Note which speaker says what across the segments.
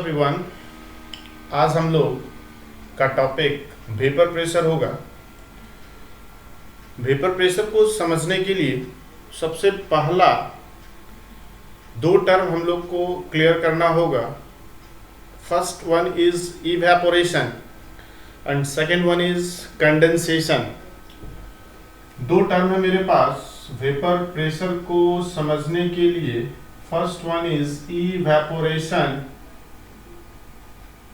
Speaker 1: Everyone. आज हम लोग का टॉपिक वेपर प्रेशर होगा। वेपर प्रेशर को समझने के लिए सबसे पहला दो टर्म हम लोग को क्लियर करना होगा। First one is evaporation and second one is condensation. दो टर्म है मेरे पास वेपर प्रेशर को समझने के लिए। First one is evaporation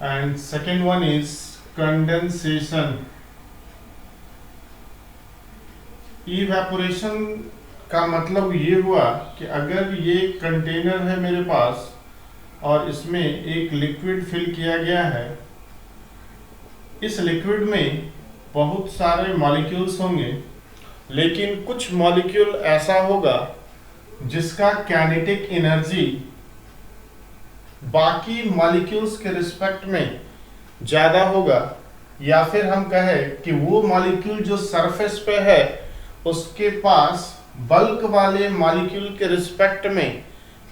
Speaker 1: and second one is condensation. evaporation का मतलब ये हुआ कि अगर ये कंटेनर है मेरे पास और इसमें एक लिक्विड फिल किया गया है, इस लिक्विड में बहुत सारे मॉलिक्यूल्स होंगे, लेकिन कुछ मॉलिक्यूल ऐसा होगा जिसका काइनेटिक एनर्जी बाकी मॉलिक्यूल्स के रिस्पेक्ट में ज़्यादा होगा, या फिर हम कहें कि वो मॉलिक्यूल जो सरफेस पे है उसके पास बल्क वाले मॉलिक्यूल के रिस्पेक्ट में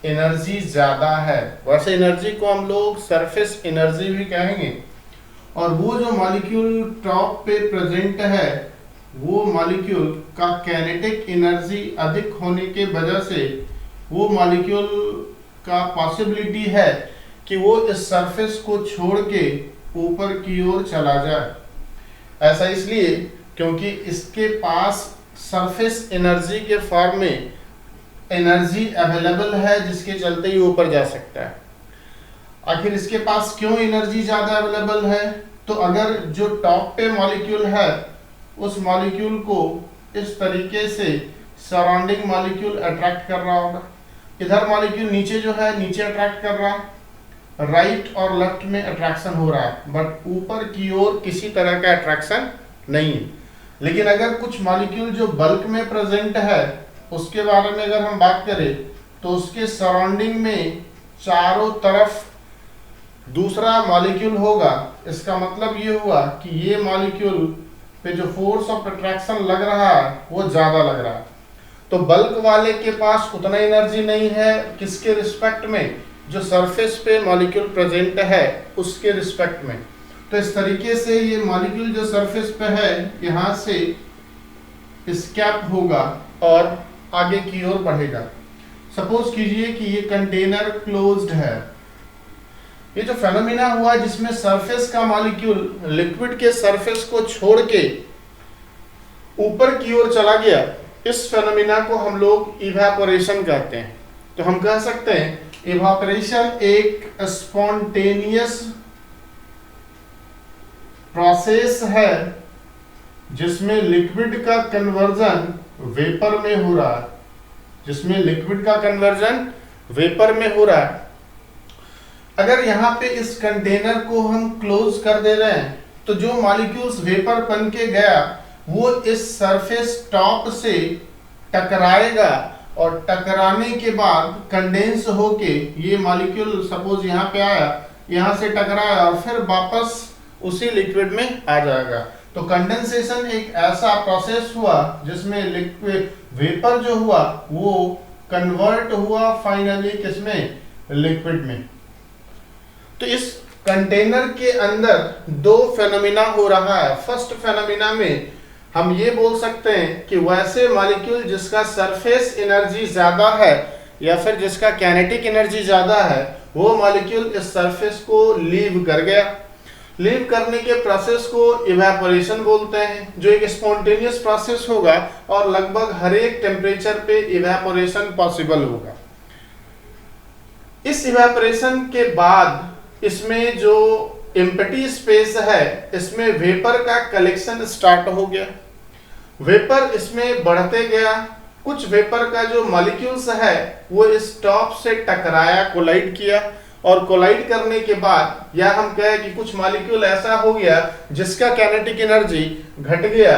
Speaker 1: एनर्जी ज़्यादा है। वैसे एनर्जी को हम लोग सरफेस एनर्जी भी कहेंगे। और वो जो मॉलिक्यूल टॉप पे प्रेजेंट है वो मॉलिक्यूल का काइनेटिक एनर्जी अधिक होने के वजह से वो मॉलिक्यूल का पॉसिबिलिटी है कि वो इस सरफेस को छोड़ के ऊपर की ओर चला जाए। ऐसा इसलिए क्योंकि इसके पास सरफेस एनर्जी के फॉर्म में एनर्जी अवेलेबल है, जिसके चलते ही ऊपर जा सकता है। आखिर इसके पास क्यों एनर्जी ज़्यादा अवेलेबल है? तो अगर जो टॉप पे मॉलिक्यूल है उस मॉलिक्यूल को इस तरीके से सराउंडिंग मॉलिक्यूल अट्रैक्ट कर रहा होगा, इधर मॉलिक्यूल नीचे जो है नीचे अट्रैक्ट कर रहा है, राइट और लेफ्ट में अट्रैक्शन हो रहा है, बट ऊपर की ओर किसी तरह का अट्रैक्शन नहीं है। लेकिन अगर कुछ मॉलिक्यूल जो बल्क में प्रेजेंट है उसके बारे में अगर हम बात करें तो उसके सराउंडिंग में चारों तरफ दूसरा मॉलिक्यूल होगा। इसका मतलब ये हुआ कि ये मॉलिक्यूल पे जो फोर्स ऑफ अट्रैक्शन लग रहा है वो ज़्यादा लग रहा है। तो बल्क वाले के पास उतना एनर्जी नहीं है किसके रिस्पेक्ट में, जो सरफेस पे मॉलिक्यूल प्रेजेंट है उसके रिस्पेक्ट में। तो इस तरीके से ये मॉलिक्यूल जो सरफेस पे है यहाँ से स्कैप होगा और आगे की ओर बढ़ेगा। सपोज कीजिए कि ये कंटेनर क्लोज्ड है। ये जो फेनोमेना हुआ जिसमें सरफेस का मॉलिक्यूल लिक्विड के सरफेस को छोड़ के ऊपर की ओर चला गया, इस फेनोमेना को हम लोग इवेपोरेशन कहते हैं। तो हम कह सकते हैं इवेपोरेशन एक स्पॉन्टेनियस प्रोसेस है जिसमें लिक्विड का कन्वर्जन वेपर में हो रहा है, जिसमें लिक्विड का कन्वर्जन वेपर में हो रहा है। अगर यहाँ पे इस कंटेनर को हम क्लोज कर दे रहे हैं तो जो मॉलिक्यूल्स वेपर बन के गया वो इस सरफेस टॉप से टकराएगा और टकराने के बाद कंडेंस होके ये मॉलिक्यूल सपोज यहाँ पे आया, यहाँ से टकराया और फिर वापस उसी लिक्विड में आ जाएगा। तो कंडेंसेशन एक ऐसा प्रोसेस हुआ जिसमें लिक्विड वेपर जो हुआ वो कन्वर्ट हुआ फाइनली किसमें, लिक्विड में। तो इस कंटेनर के अंदर दो फेनोमेना हो रहा है। फर्स्ट फेनोमेना में हम ये बोल सकते हैं कि वैसे मॉलिक्यूल जिसका सरफेस एनर्जी ज़्यादा है या फिर जिसका काइनेटिक एनर्जी ज़्यादा है वो मॉलिक्यूल इस सरफेस को लीव कर गया। लीव करने के प्रोसेस को इवेपोरेशन बोलते हैं, जो एक स्पॉन्टेनियस प्रोसेस होगा और लगभग हर एक टेम्परेचर पे इवेपोरेशन पॉसिबल होगा। इस इवेपोरेशन के बाद इसमें जो एम्प्टी स्पेस है इसमें वेपर का कलेक्शन स्टार्ट हो गया। वेपर इसमें बढ़ते गया। कुछ वेपर का जो मॉलिक्यूल्स है वो इस टॉप से टकराया, कोलाइड किया, और कोलाइड करने के बाद या हम कहें कि कुछ मॉलिक्यूल ऐसा हो गया जिसका काइनेटिक एनर्जी घट गया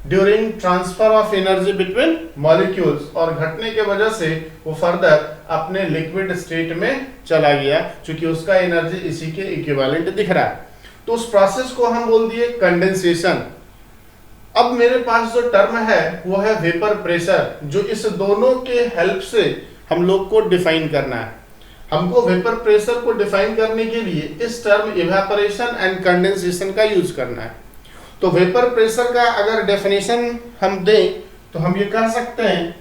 Speaker 1: during transfer of energy between molecules, और घटने के वजह से वो फर्दर अपने लिक्विड स्टेट में चला गया, क्योंकि उसका एनर्जी इसी के इक्विवेलेंट दिख रहा है। तो उस प्रोसेस को हम बोल दिए कंडेंसेशन। अब मेरे पास जो टर्म है वो है वेपर प्रेशर, जो इस दोनों के हेल्प से हम लोग को डिफाइन करना है। हमको वेपर प्रेशर को डिफाइन करने के लिए इस टर्म इवेपोरेशन एंड कंडेंसेशन का यूज करना है। तो वेपर प्रेशर का अगर डेफिनेशन हम दें तो हम ये कह सकते हैं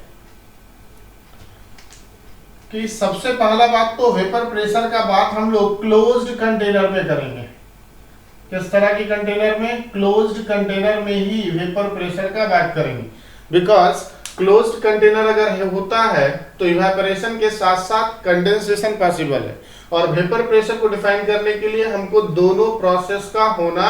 Speaker 1: कि सबसे पहला बात तो वेपर प्रेशर का बात हम लोग क्लोज्ड कंटेनर में करेंगे। किस तरह की कंटेनर में? क्लोज्ड कंटेनर में ही वेपर प्रेशर का बात करेंगे, बिकॉज क्लोज्ड कंटेनर अगर होता है तो इवेपोरेशन के साथ साथ कंडेंसेशन पॉसिबल है, और वेपर प्रेशर को डिफाइन करने के लिए हमको दोनों प्रोसेस का होना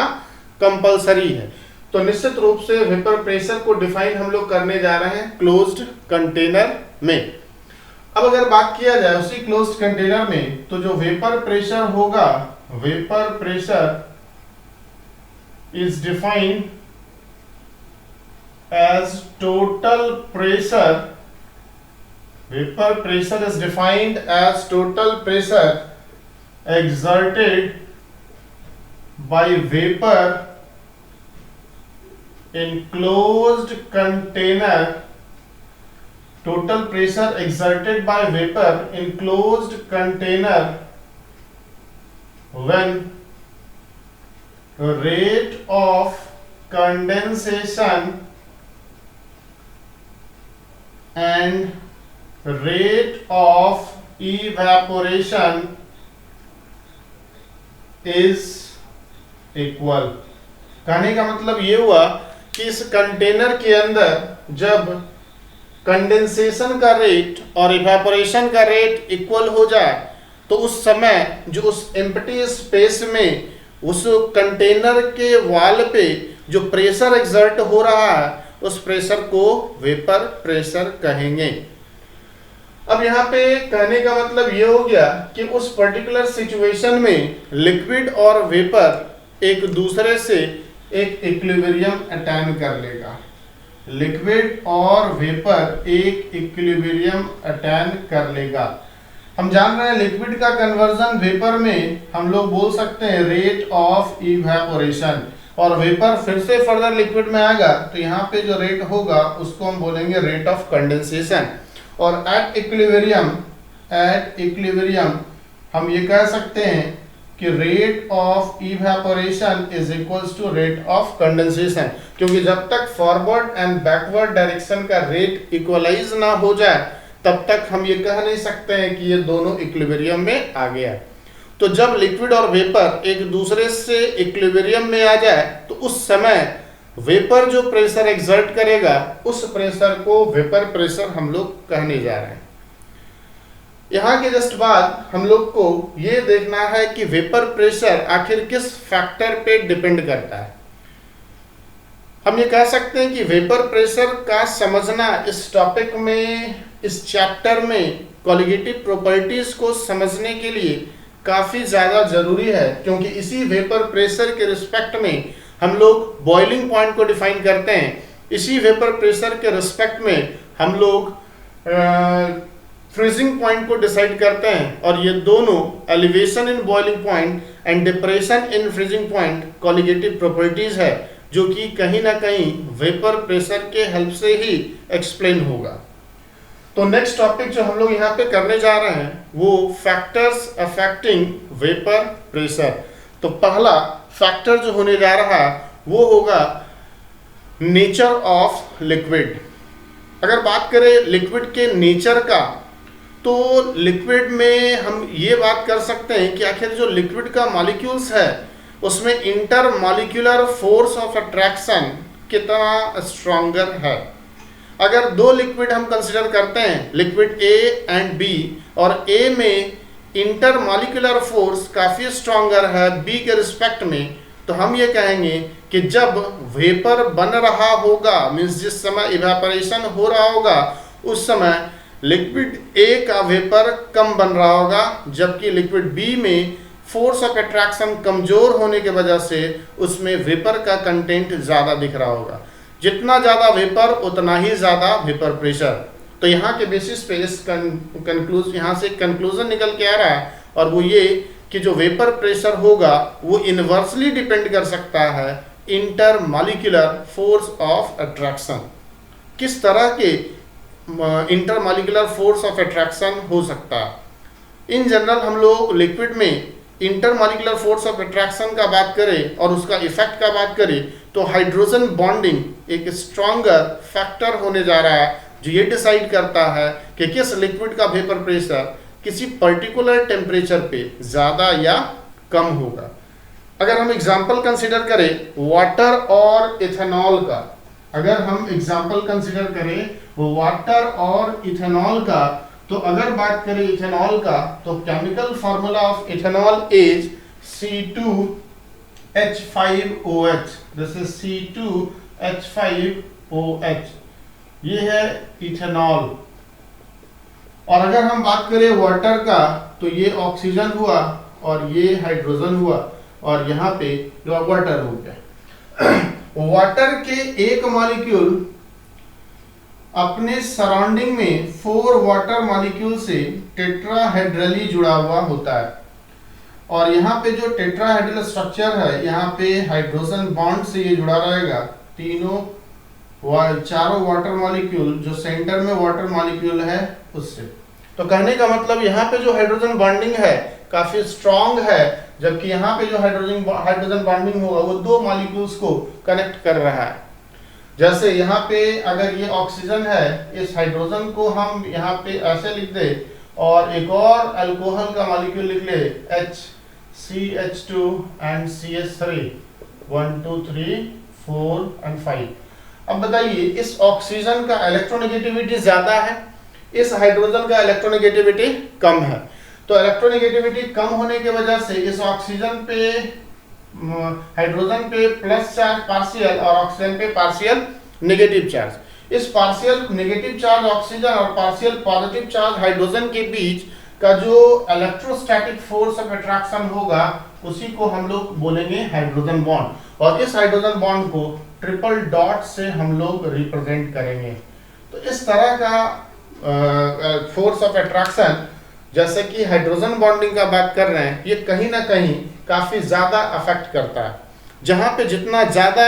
Speaker 1: कंपलसरी है। तो निश्चित रूप से वेपर प्रेशर को डिफाइन हम लोग करने जा रहे हैं क्लोज्ड कंटेनर में। अब अगर बात किया जाए उसी क्लोज्ड कंटेनर में, तो जो वेपर प्रेशर होगा, vapour pressure is defined as total pressure. Vapor pressure is defined as total pressure exerted by vapor in closed container. Total pressure exerted by vapor in closed container when rate of condensation and rate of evaporation is equal। कहने का मतलब ये हुआ कि इस container के अंदर जब कंडेंसेशन का रेट और इवेपोरेशन का रेट इक्वल हो जाए तो उस समय जो उस एम्प्टी स्पेस में उस कंटेनर के वॉल पे जो प्रेशर एक्सर्ट हो रहा है उस प्रेशर को वेपर प्रेशर कहेंगे। अब यहाँ पे कहने का मतलब ये हो गया कि उस पर्टिकुलर सिचुएशन में लिक्विड और वेपर एक दूसरे से एक इक्विलिब्रियम अटेन कर लेगा। लिक्विड और वेपर एक इक्विलिब्रियम अटेन कर लेगा। हम जान रहे हैं लिक्विड का कन्वर्जन वेपर में हम लोग बोल सकते हैं रेट ऑफ इवेपोरेशन, और वेपर फिर से फर्दर लिक्विड में आएगा तो यहाँ पे जो रेट होगा उसको हम बोलेंगे रेट ऑफ कंडेंसेशन। और एट इक्विलिब्रियम हम ये कह सकते हैं कि rate of evaporation is equals to rate of condensation, क्योंकि जब तक फॉरवर्ड एंड बैकवर्ड डायरेक्शन का रेट इक्वलाइज ना हो जाए तब तक हम ये कह नहीं सकते हैं कि ये दोनों इक्विलिब्रियम में आ गया। तो जब लिक्विड और वेपर एक दूसरे से इक्विलिब्रियम में आ जाए तो उस समय वेपर जो प्रेशर एक्सर्ट करेगा उस प्रेशर को वेपर प्रेशर हम लोग कहने जा रहे हैं। यहाँ के जस्ट बाद हम लोग को ये देखना है कि वेपर प्रेशर आखिर किस फैक्टर पे डिपेंड करता है। हम ये कह सकते हैं कि वेपर प्रेशर का समझना इस टॉपिक में, इस चैप्टर में कॉलिगेटिव प्रॉपर्टीज को समझने के लिए काफी ज्यादा जरूरी है, क्योंकि इसी वेपर प्रेशर के रिस्पेक्ट में हम लोग बॉइलिंग पॉइंट को डिफाइन करते हैं। इसी वेपर प्रेशर के रिस्पेक्ट में हम लोग फ्रीजिंग पॉइंट को डिसाइड करते हैं, और ये दोनों elevation in boiling point and depression in freezing point colligative properties है, जो कि कहीं ना कहीं वेपर प्रेशर के हेल्प से ही एक्सप्लेन होगा। तो नेक्स्ट टॉपिक जो हम लोग यहाँ पे करने जा रहे हैं वो फैक्टर्स अफेक्टिंग वेपर प्रेशर। तो पहला फैक्टर जो होने जा रहा है वो होगा नेचर ऑफ लिक्विड। अगर बात करें लिक्विड के नेचर का, तो लिक्विड में हम ये बात कर सकते हैं कि आखिर जो लिक्विड का मॉलिक्यूल्स है उसमें inter molecular force of attraction कितना स्ट्रॉन्गर है। अगर दो लिक्विड हम कंसिडर करते हैं, लिक्विड ए एंड बी, और ए में इंटर मॉलिक्यूलर फोर्स काफ़ी स्ट्रॉन्गर है बी के रिस्पेक्ट में, तो हम ये कहेंगे कि जब वेपर बन रहा होगा, मीन्स जिस समय इवेपोरेशन हो रहा होगा, उस समय लिक्विड ए का वेपर कम बन रहा होगा, जबकि लिक्विड बी में फोर्स ऑफ अट्रैक्शन कमजोर होने की वजह से उसमें वेपर का कंटेंट ज़्यादा दिख रहा होगा। जितना ज़्यादा वेपर उतना ही ज़्यादा वेपर प्रेशर। तो यहाँ के बेसिस पे इस यहाँ से कंक्लूजन निकल के आ रहा है, और वो ये कि जो वेपर प्रेशर होगा वो इनवर्सली डिपेंड कर सकता है inter molecular force of attraction. किस तरह के inter molecular force of attraction हो सकता है? इन जनरल हम लोग लिक्विड में इंटरमॉलिक्यूलर फोर्स ऑफ अट्रैक्शन का बात करें और उसका इफेक्ट का बात करें तो हाइड्रोजन बॉन्डिंग एक स्ट्रॉन्गर फैक्टर होने जा रहा है जो ये डिसाइड करता है कि किस लिक्विड का वेपर प्रेशर किसी पर्टिकुलर टेम्परेचर पे ज़्यादा या कम होगा। अगर हम एग्जाम्पल कंसिडर करें वाटर और इथेनॉल का, अगर हम एग्जाम्पल कंसिडर करें वाटर और इथेनॉल का, तो अगर बात करें इथेनॉल का तो chemical formula of ethanol is C2H5OH। This is C2H5OH, ये है इथेनॉल। और अगर हम बात करें वाटर का तो ये ऑक्सीजन हुआ और ये हाइड्रोजन हुआ और यहाँ पे जो वाटर हो गया। वाटर के एक मॉलिक्यूल अपने सराउंडिंग में 4 वाटर मॉलिक्यूल से टेट्राहेड्रली जुड़ा हुआ होता है और यहाँ पे जो टेट्राहेड्रल स्ट्रक्चर है यहाँ पे हाइड्रोजन बॉन्ड से ये जुड़ा रहेगा, चारों वाटर मॉलिक्यूल जो सेंटर में वाटर मॉलिक्यूल है उससे। तो कहने का मतलब यहाँ पे जो हाइड्रोजन बॉन्डिंग है काफी स्ट्रॉन्ग है, जबकि यहाँ पे जो हाइड्रोजन बॉन्डिंग होगा वो 2 मॉलिक्यूल्स को कनेक्ट कर रहा है। जैसे यहाँ पे अगर ये ऑक्सीजन है, इस हाइड्रोजन को हम यहाँ पे ऐसे लिख दे और एक और अल्कोहल का मॉलिक्यूल लिख ले HCH2 एंड CH3, 1 2 3 4 एंड 5। अब बताइए इस ऑक्सीजन का इलेक्ट्रोनेगेटिविटी ज्यादा है, इस हाइड्रोजन का इलेक्ट्रोनेगेटिविटी कम है। तो इलेक्ट्रोनेगेटिविटी कम होने की वजह से इस ऑक्सीजन पे हाइड्रोजन पे प्लस चार्ज पार्शियल और ऑक्सीजन पे पार्शियल नेगेटिव चार्ज। इस पार्शियल नेगेटिव चार्ज ऑक्सीजन और पार्शियल पॉजिटिव चार्ज हाइड्रोजन के बीच का जो इलेक्ट्रोस्टैटिक फोर्स ऑफ अट्रैक्शन होगा उसी को हम लोग बोलेंगे हाइड्रोजन बॉन्ड। और इस हाइड्रोजन बॉन्ड को ट्रिपल डॉट से हम लोग रिप्रेजेंट करेंगे। तो इस तरह का फोर्स ऑफ अट्रैक्शन जैसे कि हाइड्रोजन बॉन्डिंग का बात कर रहे हैं, ये कहीं ना कहीं काफी ज्यादा अफेक्ट करता है। जहां पे जितना ज्यादा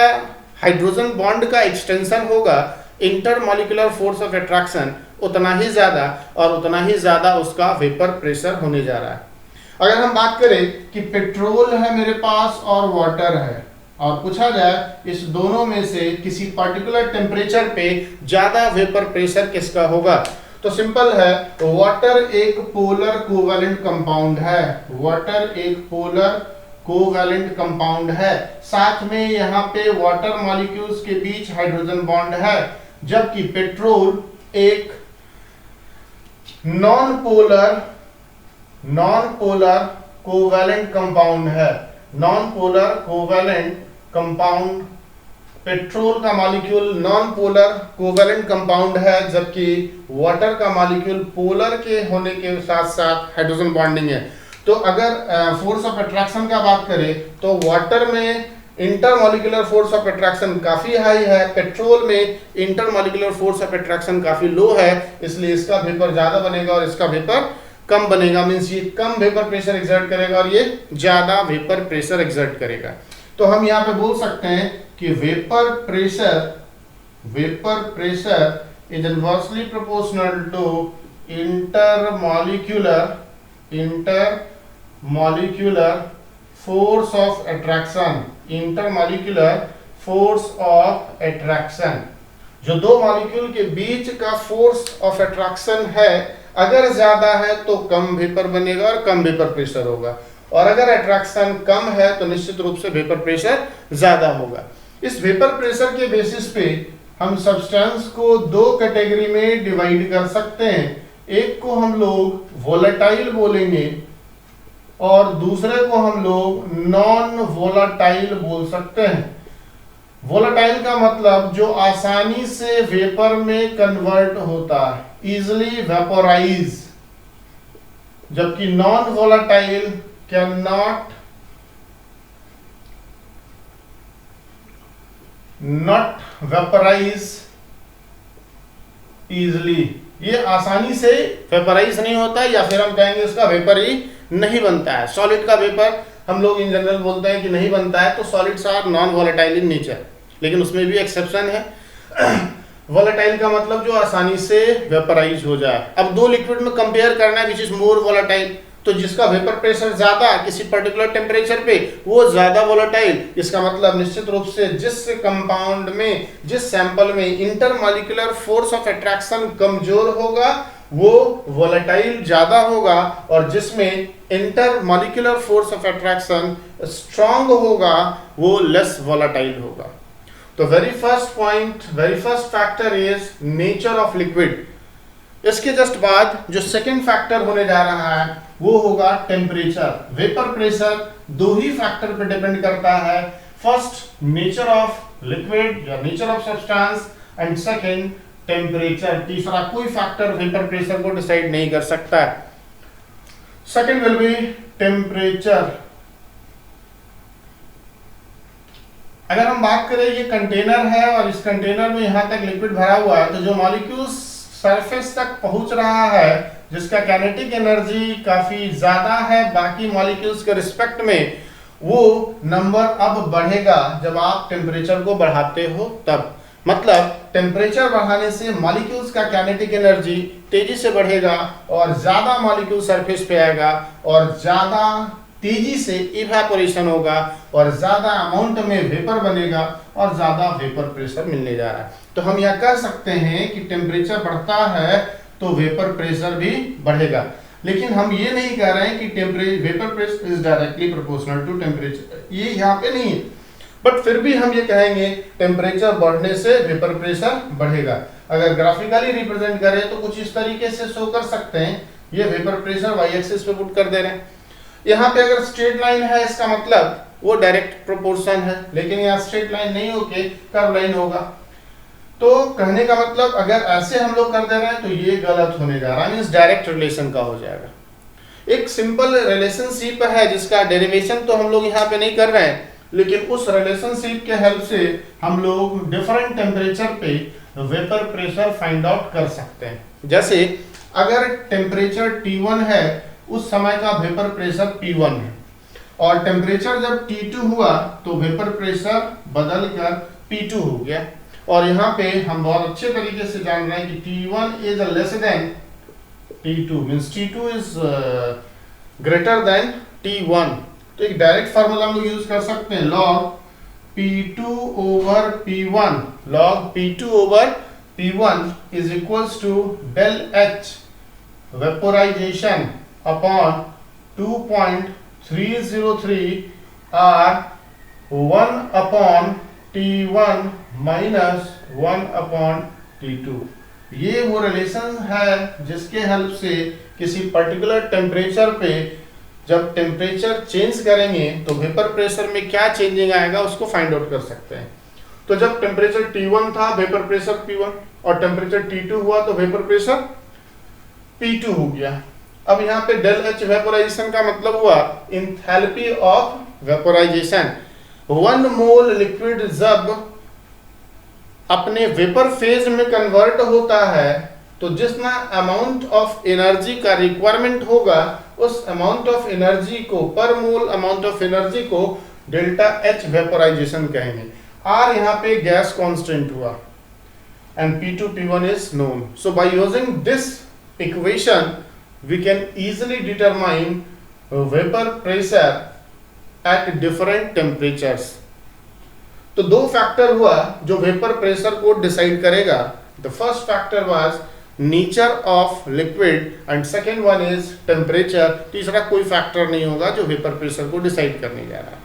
Speaker 1: हाइड्रोजन बॉन्ड का एक्सटेंशन होगा इंटरमॉलिक्यूलर फोर्स ऑफ अट्रैक्शन उतना ही ज्यादा और उतना ही ज्यादा उसका वेपर प्रेशर होने जा रहा है। अगर हम बात करें कि पेट्रोल है मेरे पास और वाटर है और पूछा जाए इस दोनों में से किसी पर्टिकुलर टेम्परेचर पे ज्यादा वेपर प्रेशर किसका होगा, तो सिंपल है, वाटर एक पोलर कोवैलेंट कंपाउंड है, वाटर एक पोलर कोवैलेंट कंपाउंड है, साथ में यहाँ पे वाटर मॉलिक्यूल्स के बीच हाइड्रोजन बॉन्ड है, जबकि पेट्रोल एक नॉन पोलर कोवैलेंट कंपाउंड है। Non polar covalent compound, petrol का molecule non polar covalent compound है, जबकि वाटर का मॉलिक्यूल पोलर के होने के साथ साथ हाइड्रोजन बॉन्डिंग है। तो अगर फोर्स ऑफ अट्रैक्शन का बात करें तो वाटर में इंटरमॉलिक्यूलर फोर्स ऑफ अट्रैक्शन काफी हाई है, पेट्रोल में इंटरमॉलिक्यूलर फोर्स ऑफ अट्रैक्शन काफी लो है, इसलिए इसका वेपर ज्यादा बनेगा और इसका वेपर कम बनेगा। मींस ये कम वेपर प्रेशर एक्सर्ट करेगा और ये ज्यादा वेपर प्रेशर एक्सर्ट करेगा। तो हम यहाँ पे बोल सकते हैं कि vapour pressure is inversely proportional to intermolecular force of attraction. Intermolecular force of attraction, जो दो मॉलिक्यूल के बीच का फोर्स ऑफ अट्रैक्शन है, अगर ज्यादा है तो कम वेपर बनेगा और कम वेपर प्रेशर होगा, और अगर अट्रैक्शन कम है तो निश्चित रूप से वेपर प्रेशर ज्यादा होगा। इस वेपर प्रेशर के बेसिस पे हम सब्सटेंस को 2 कैटेगरी में डिवाइड कर सकते हैं। एक को हम लोग वोलेटाइल बोलेंगे और दूसरे को हम लोग नॉन वोलेटाइल बोल सकते हैं। वोलेटाइल का मतलब जो आसानी से वेपर में कन्वर्ट होता है, इजिली वेपोराइज, जबकि non volatile can not vaporise easily. ये आसानी से वेपोराइज नहीं होता, या फिर हम कहेंगे इसका वेपर ही नहीं बनता है। सॉलिड का वेपर हम लोग इन जनरल बोलते हैं कि नहीं बनता है, तो solids are non volatile in nature, लेकिन उसमें भी एक्सेप्शन है। वोलेटाइल का मतलब जो आसानी से वेपराइज हो जाए। अब 2 लिक्विड में कंपेयर करना है विच इज मोर वोलेटाइल, तो जिसका वेपर प्रेशर ज्यादा है किसी पर्टिकुलर टेम्परेचर पे वो ज्यादा वोलेटाइल। इसका मतलब निश्चित रूप से जिस कंपाउंड में, जिस सैंपल में इंटरमॉलिक्यूलर फोर्स ऑफ अट्रैक्शन कमजोर होगा वो वोलेटाइल ज्यादा होगा, और जिसमें intermolecular force of attraction strong होगा वो लेस वोलेटाइल होगा। तो very first point, very first factor is nature of liquid. इसके जस्ट बाद जो सेकंड फैक्टर होने जा रहा है वो होगा टेम्परेचर। वेपर प्रेशर दो ही फैक्टर पर डिपेंड करता है, फर्स्ट नेचर ऑफ लिक्विड या nature of substance, and second temperature. तीसरा कोई फैक्टर वेपर प्रेशर को डिसाइड नहीं कर सकता है। Second will be temperature. अगर हम बात करें ये कंटेनर है और इस कंटेनर में यहां तक लिक्विड भरा हुआ है, तो जो मॉलिक्यूल्स सरफेस तक पहुंच रहा है जिसका काइनेटिक एनर्जी काफी ज्यादा है बाकी मॉलिक्यूल्स के रिस्पेक्ट में, वो नंबर अब बढ़ेगा जब आप टेम्परेचर को बढ़ाते हो तब। मतलब टेम्परेचर बढ़ाने से मॉलिक्यूल्स का काइनेटिक एनर्जी तेजी से बढ़ेगा और ज्यादा मॉलिक्यूल सरफेस पे आएगा और ज्यादा तेजी से इवेपोरेशन होगा और ज्यादा अमाउंट में वेपर बनेगा और ज्यादा वेपर प्रेशर मिलने जा रहा है। तो हम यह कह सकते हैं कि टेम्परेचर बढ़ता है तो वेपर प्रेशर भी बढ़ेगा, लेकिन हम ये नहीं कह रहे हैं कि vapour pressure is directly proportional to temperature, ये यहाँ पे नहीं है। बट फिर भी हम ये कहेंगे टेम्परेचर बढ़ने से वेपर प्रेशर बढ़ेगा। अगर ग्राफिकली रिप्रेजेंट करें तो कुछ इस तरीके से शो कर सकते हैं। ये वेपर प्रेशर वाई एक्सिस पे पुट कर दे रहे हैं। यहाँ पे अगर स्ट्रेट लाइन है इसका मतलब वो डायरेक्ट प्रोपोर्शन है, लेकिन यहाँ स्ट्रेट लाइन नहीं होके कर्व लाइन होगा। तो कहने का मतलब अगर ऐसे हम लोग कर दे रहे हैं तो ये गलत होने जा रहा है, मींस डायरेक्ट रिलेशन का हो जाएगा। एक सिंपल रिलेशनशिप है जिसका डेरिवेशन तो हम लोग यहाँ पे नहीं कर रहे हैं, लेकिन उस रिलेशनशिप के हेल्प से हम लोग डिफरेंट टेम्परेचर पे वेपर प्रेशर फाइंड आउट कर सकते हैं। जैसे अगर टेम्परेचर T1 है उस समय का वेपर प्रेशर P1 है, और टेम्परेचर जब T2 हुआ तो वेपर प्रेशर बदल कर P2 हो गया। और यहाँ पे हम बहुत अच्छे तरीके से जान रहे हैं कि T1 is less then T2, means T2 is greater then T1। तो एक डायरेक्ट फार्मूला हम लोग यूज कर सकते हैं, log P2 over P1, log P2 over P1 is equals to del H vaporization upon 2.303 R 1 upon T1 minus 1 upon T2। ये वो relation है जिसके हेल्प से किसी पर्टिकुलर टेम्परेचर पे जब टेम्परेचर चेंज करेंगे तो वेपर प्रेशर में क्या चेंजिंग आएगा उसको फाइंड आउट कर सकते हैं। तो जब टेम्परेचर T1 था वेपर प्रेशर P1, और टेम्परेचर T2 हुआ तो वेपर प्रेशर P2 हो गया। अब यहाँ पे डेल H वेपोराइजेशन का मतलब हुआ enthalpy of vaporisation. 1 mole liquid जब अपने वेपर फेज में कन्वर्ट होता है तो जितना अमाउंट ऑफ एनर्जी का रिक्वायरमेंट होगा उस अमाउंट ऑफ एनर्जी को, पर मोल अमाउंट ऑफ एनर्जी को डेल्टा H वेपोराइजेशन कहेंगे। R यहाँ पे गैस कांस्टेंट हुआ and P2 P1 is known. So by using this equation we can easily determine vapor pressure at different temperatures. तो दो factor हुआ जो वेपर प्रेशर को डिसाइड करेगा। The first factor was nature of liquid and second one is temperature. तीसरा कोई factor नहीं होगा जो वेपर प्रेशर को डिसाइड करने जा रहा है।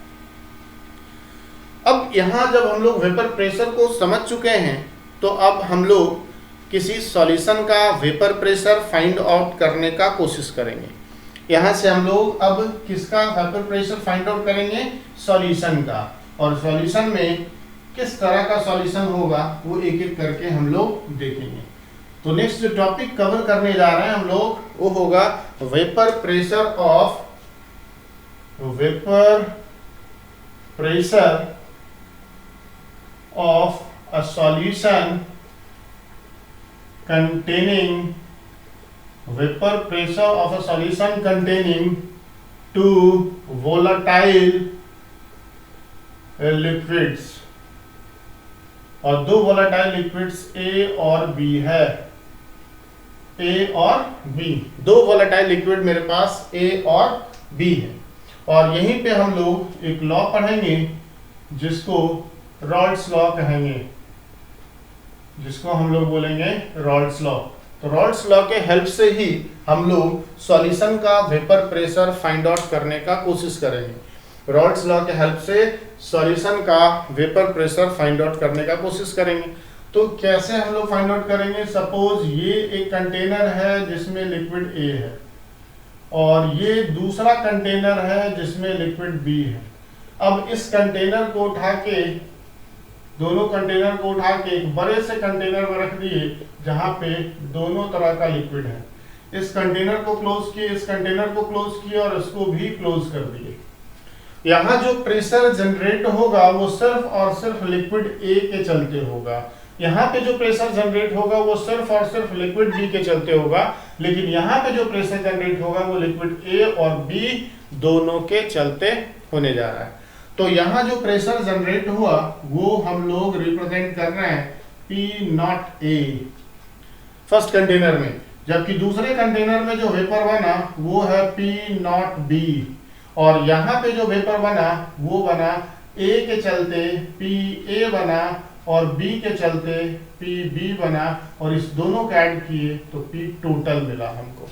Speaker 1: अब यहां जब हम लोग वेपर प्रेशर को समझ चुके हैं तो अब हम लोग किसी सॉल्यूशन का वेपर प्रेशर फाइंड आउट करने का कोशिश करेंगे। यहां से हम लोग अब किसका वेपर प्रेशर फाइंड आउट करेंगे? सॉल्यूशन का। और सॉल्यूशन में किस तरह का सॉल्यूशन होगा वो एक एक करके हम लोग देखेंगे। तो नेक्स्ट जो टॉपिक कवर करने जा रहे हैं हम लोग वो होगा vapour pressure of a solution containing vapor pressure of a solution containing two volatile liquids, और दो volatile liquids A और B है। ए और बी, दो वोलेटाइल लिक्विड मेरे पास ए और बी है। और यहीं पे हम लोग एक लॉ पढ़ेंगे जिसको रॉल्स लॉ कहेंगे, जिसको हम लोग बोलेंगे रॉल्स लॉ। तो रॉल्स लॉ के हेल्प से ही हम लोग सॉल्यूशन का वेपर प्रेशर फाइंड आउट करने का कोशिश करेंगे। रॉल्स लॉ के हेल्प से सॉल्यूशन का वेपर प्रेशर फाइंड आउट करने का कोशिश करेंगे। तो कैसे हम लोग फाइंड आउट करेंगे? सपोज ये एक कंटेनर है जिसमें लिक्विड ए है और ये दूसरा कंटेनर है जिसमें लिक्विड बी है। अब इस कंटेनर को उठा के, दोनों कंटेनर को उठा के एक बड़े से कंटेनर में रख दिए जहां पे दोनों तरह का लिक्विड है। इस कंटेनर को क्लोज किए, इस कंटेनर को क्लोज किए और इसको भी क्लोज कर दिए। यहाँ जो प्रेशर जनरेट होगा वो सिर्फ और सिर्फ लिक्विड ए के चलते होगा। यहाँ पे जो प्रेशर जनरेट होगा वो सिर्फ और सिर्फ लिक्विड बी के चलते होगा, लेकिन यहाँ पे जो प्रेशर जनरेट होगा वो लिक्विड ए और बी दोनों के चलते होने जा रहा है। तो यहाँ जो प्रेशर जनरेट हुआ वो हम लोग रिप्रेजेंट कर रहे हैं पी नॉट ए फर्स्ट कंटेनर में, जबकि दूसरे कंटेनर में जो वेपर बना वो है पी नॉट बी। और यहाँ पे जो वेपर बना वो बना ए के चलते पी ए बना और बी के चलते पी बी बना, और इस दोनों को ऐड किए तो पी टोटल मिला हमको।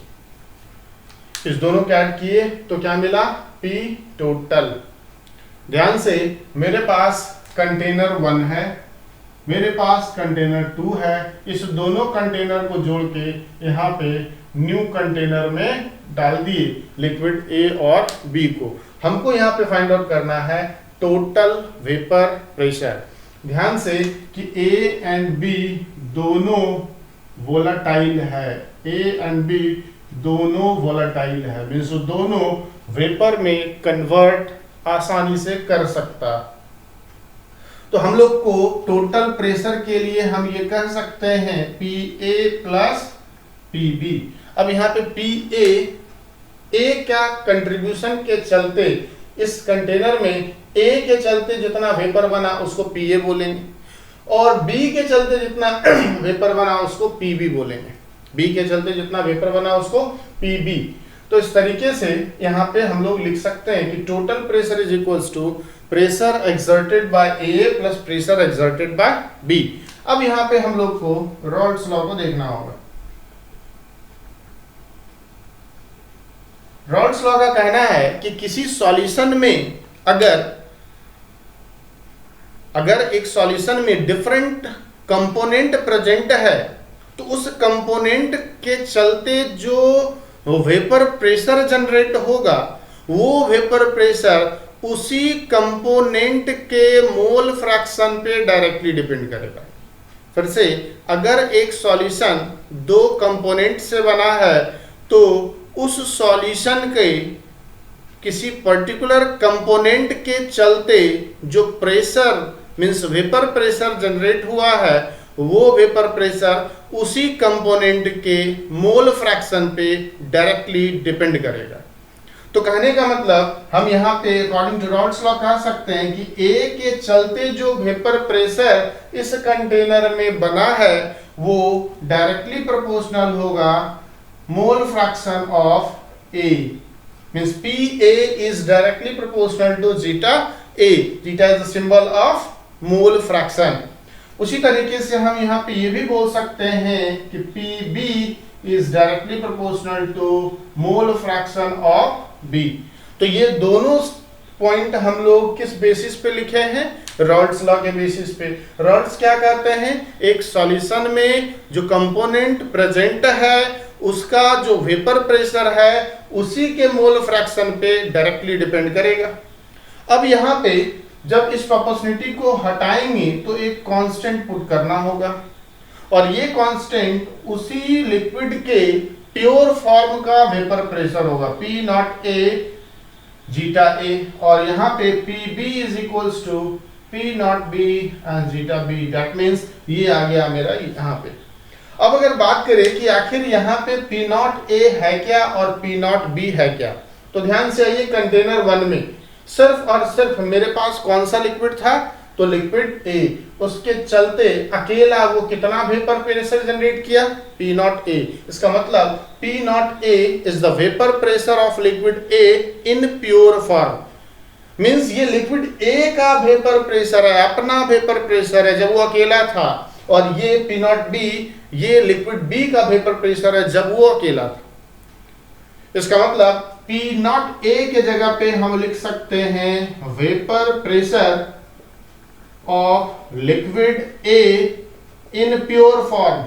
Speaker 1: इस दोनों को ऐड किए तो क्या मिला? P total. ध्यान से, मेरे पास कंटेनर 1 है, मेरे पास कंटेनर 2 है। इस दोनों कंटेनर को जोड़ के यहाँ पे न्यू कंटेनर में डाल दिए लिक्विड ए और बी को। हमको यहाँ पे फाइंड आउट करना है टोटल वेपर प्रेशर। ध्यान से कि ए एंड बी दोनों वोलाटाइल है, ए एंड बी दोनों वोलाटाइल है, मीन्स दोनों वेपर में कन्वर्ट आसानी से कर सकता। तो हम लोग को टोटल प्रेशर के लिए हम ये कह सकते हैं P A plus P B. अब यहाँ पे पी ए क्या कंट्रीब्यूशन के चलते इस कंटेनर में ए के चलते जितना वेपर बना उसको पी ए बोलेंगे, और बी के चलते जितना वेपर बना उसको पी बी बोलेंगे। बी के चलते जितना वेपर बना उसको पी बी। तो इस तरीके से यहाँ पे हम लोग लिख सकते हैं कि total pressure is equals to pressure exerted by A plus pressure exerted by B. अब यहाँ पे हम लोग को रॉल्स लॉ को देखना होगा। रॉल्स लॉ का कहना है कि किसी सॉल्यूशन में अगर एक सॉल्यूशन में डिफरेंट कंपोनेंट प्रेजेंट है तो उस कंपोनेंट के चलते जो वेपर प्रेशर जनरेट होगा वो वेपर प्रेशर उसी कंपोनेंट के मोल फ्रैक्शन पे डायरेक्टली डिपेंड करेगा। फिर से, अगर एक सॉल्यूशन दो कंपोनेंट से बना है तो उस सॉल्यूशन के किसी पर्टिकुलर कंपोनेंट के चलते जो pressure means vapour pressure generate हुआ है वो वेपर प्रेशर उसी कंपोनेंट के मोल फ्रैक्शन पे डायरेक्टली डिपेंड करेगा। तो कहने का मतलब हम यहाँ पे अकॉर्डिंग टू रॉल्स लॉ कह सकते हैं कि ए के चलते जो वेपर प्रेशर इस कंटेनर में बना है वो डायरेक्टली प्रोपोर्शनल होगा mole fraction of A, means P A is directly proportional to zeta A. Zeta is the symbol of mole fraction. उसी तरीके से हम यहाँ पे ये भी बोल सकते हैं कि P B is directly proportional to mole fraction of B. तो ये दोनों पॉइंट हम लोग किस बेसिस पे लिखे हैं? रॉल्स लॉ के बेसिस पे। रॉल्स क्या कहते हैं? एक सॉल्यूशन में जो कंपोनेंट प्रेजेंट है उसका जो वेपर प्रेशर है उसी के मोल फ्रैक्शन पे डायरेक्टली डिपेंड करेगा। अब यहाँ पे जब इस प्रोपोर्शनलिटी को हटाएंगे तो एक कांस्टेंट पुट करना होगा, और ये कांस्टेंट उसी लिक्विड के प्योर फॉर्म का वेपर प्रेशर होगा P naught A zeta A, और यहाँ पे P B is equals to P naught B and zeta B. That means ये आ गया मेरा यहाँ पे। अब अगर बात करें कि आखिर यहाँ पे पी नॉट ए है क्या और पी नॉट बी है क्या, तो ध्यान से आइए, कंटेनर 1 में सिर्फ और सिर्फ मेरे पास कौन सा लिक्विड था? तो लिक्विड ए, उसके चलते अकेला वो कितना वेपर प्रेशर जनरेट किया, पी नॉट ए। इसका मतलब P naught A is the vapour pressure of liquid A in pure form. Means ये लिक्विड ए का वेपर प्रेशर है, अपना वेपर प्रेशर है जब वो अकेला था, और ये पी नॉट बी ये लिक्विड बी का वेपर प्रेशर है जब वो अकेला था। इसका मतलब P नॉट ए के जगह पे हम लिख सकते हैं vapour pressure of liquid A in pure form,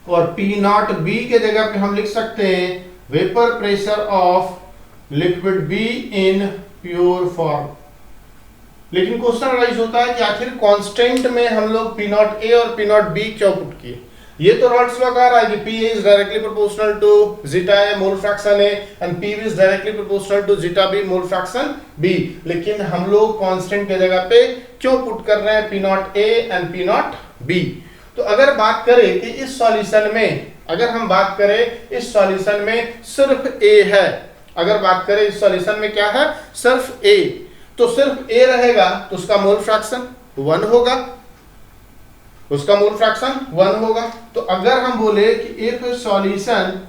Speaker 1: और P नॉट बी के जगह पे हम लिख सकते हैं vapour pressure of liquid be in pure form. लेकिन क्वेश्चन राइज होता है कि आखिर कांस्टेंट में हम लोग P नॉट ए और P नॉट बी क्यों पुट किए। ये तो रॉल्स लॉ कह रहा है कि P is directly proportional to zeta A mole fraction A and P is directly proportional to zeta B mole fraction B। लेकिन हम लोग कांस्टेंट के जगह पे क्यों पुट कर रहे हैं P naught A and P naught B। तो अगर बात करें कि इस सॉल्यूशन में, अगर हम बात करें इस सॉल्यूशन में सिर्फ A है, अगर बात करें इस सॉल्यूशन में क्या है, सिर्फ A, तो सिर्फ A रहेगा तो उसका मोल फ्रैक्शन 1 होगा, उसका मोल फ्रैक्शन 1 होगा। तो अगर हम बोले कि if solution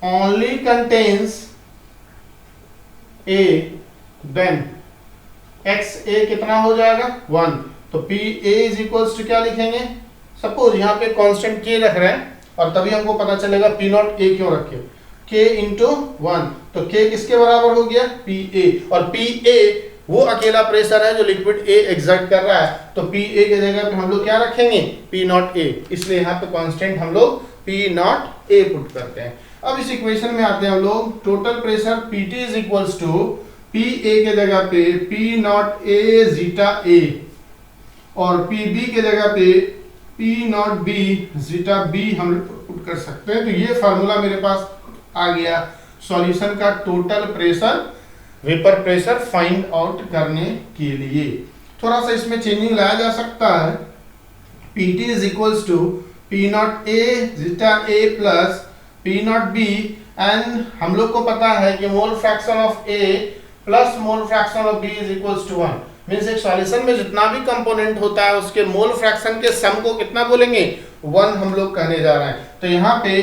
Speaker 1: only contains A then XA कितना हो जाएगा 1, तो PA इज इक्वल्स टू क्या लिखेंगे, सपोज यहाँ पे कांस्टेंट K रख रहे हैं और तभी हमको पता चलेगा P नॉट A क्यों रखे, K इंटू 1, तो K किसके बराबर हो गया PA, और PA वो अकेला प्रेशर है जो लिक्विड ए एक्सर्ट कर रहा है, तो पी ए के जगह पे हम लोग क्या रखेंगे पी नॉट ए, इसलिए यहाँ पे कांस्टेंट हम लोग पी नॉट ए पुट करते हैं। अब इस इक्वेशन में आते हैं हम लोग, total pressure PT is equals to P A के जगह पे P naught A zeta A और पी बी के जगह पे P naught B zeta B हम लोग पुट कर सकते हैं। तो ये फार्मूला मेरे पास आ गया सॉल्यूशन का total pressure, vapour pressure find out करने के लिए। थोड़ा सा इसमें चेंजिंग लाया जा सकता है, Pt is equals to P naught A zeta A plus P naught B, and हम लोग को पता है कि mole fraction of A plus mole fraction of B is equals to 1। Means एक सॉल्यूशन में जितना भी कंपोनेंट होता है उसके मोल फ्रैक्शन के सम को कितना बोलेंगे 1 हम लोग कहने जा रहे हैं। तो यहाँ पे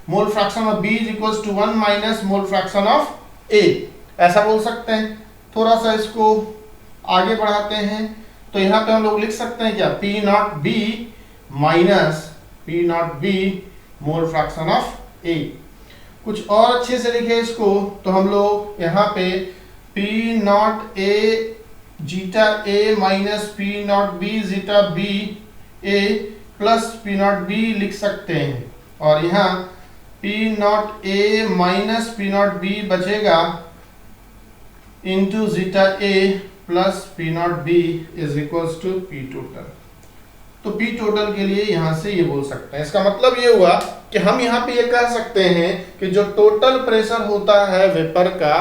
Speaker 1: mole fraction of B is equals to 1 minus mole fraction of A, ऐसा बोल सकते हैं। थोड़ा सा इसको आगे बढ़ाते हैं तो यहाँ पे हम लोग लिख सकते हैं क्या P naught B minus P naught B mole fraction of A. कुछ और अच्छे से लिखे इसको तो हम लोग यहाँ पे P naught A zeta A minus P naught B zeta B A plus P naught B लिख सकते हैं, और यहाँ P naught A minus P naught B बचेगा into zeta A plus P naught B is equals to P total. तो P total के लिए यहां से ये बोल सकते हैं। इसका मतलब ये हुआ कि हम यहाँ पे ये कह सकते हैं कि जो टोटल प्रेशर होता है वेपर का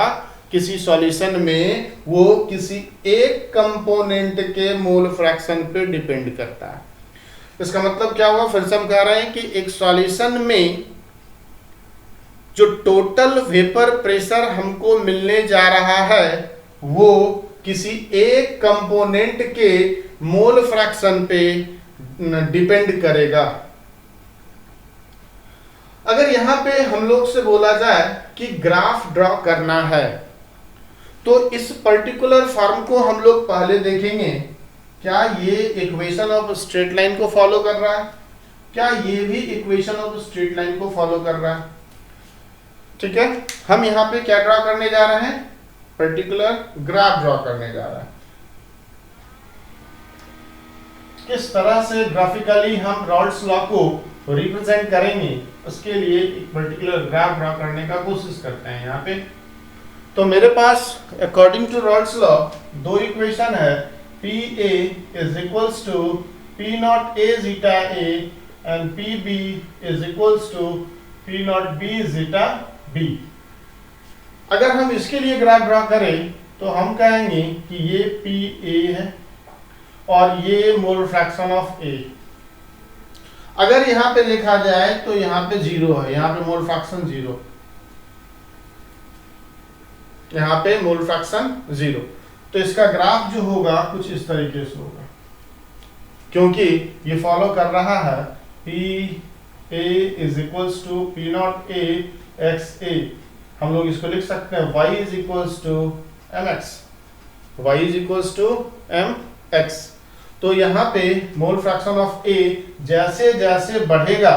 Speaker 1: किसी सॉल्यूशन में वो किसी एक कंपोनेंट के मोल फ्रैक्शन पे डिपेंड करता है। इसका मतलब क्या हुआ, फिर से हम कह रहे हैं कि एक सॉल्यूशन में जो टोटल वेपर प्रेशर हमको मिलने जा रहा है वो किसी एक कंपोनेंट के मोल फ्रैक्शन पे डिपेंड करेगा। अगर यहां पे हम लोग से बोला जाए कि ग्राफ ड्रॉ करना है तो इस पर्टिकुलर फॉर्म को हम लोग पहले देखेंगे, क्या ये इक्वेशन ऑफ स्ट्रेट लाइन को फॉलो कर रहा है, क्या ये भी इक्वेशन ऑफ स्ट्रेट लाइन को फॉलो कर रहा है। ठीक है, हम यहाँ पे क्या ड्रॉ करने जा रहे हैं, पर्टिकुलर ग्राफ ड्रॉ करने जा रहा है। किस तरह से ग्राफिकली हम रॉल्स लॉ को रिप्रेजेंट करेंगे उसके लिए एक पर्टिकुलर ग्राफ ड्रॉ करने का कोशिश करते हैं यहाँ पे। तो मेरे पास अकॉर्डिंग टू रॉल्स लॉ दो इक्वेशन है, P A is equals to P naught A zeta A and P B is equals to P naught B zeta B. अगर हम इसके लिए ग्राफ ड्रॉ करें तो हम कहेंगे कि ये पी ए है और ये मोल फ्रैक्शन ऑफ ए। अगर यहाँ पे देखा जाए तो यहाँ पे 0 है, यहाँ पे मोल फ्रैक्शन 0, यहाँ पे मोल फ्रैक्शन 0। तो इसका ग्राफ जो होगा कुछ इस तरीके से होगा, क्योंकि ये फॉलो कर रहा है P A is equals to P naught A X A. हम लोग इसको लिख सकते हैं y is equals to M X, y is equals to M X. तो यहाँ पे मोल फ्रैक्शन ऑफ a जैसे जैसे बढ़ेगा,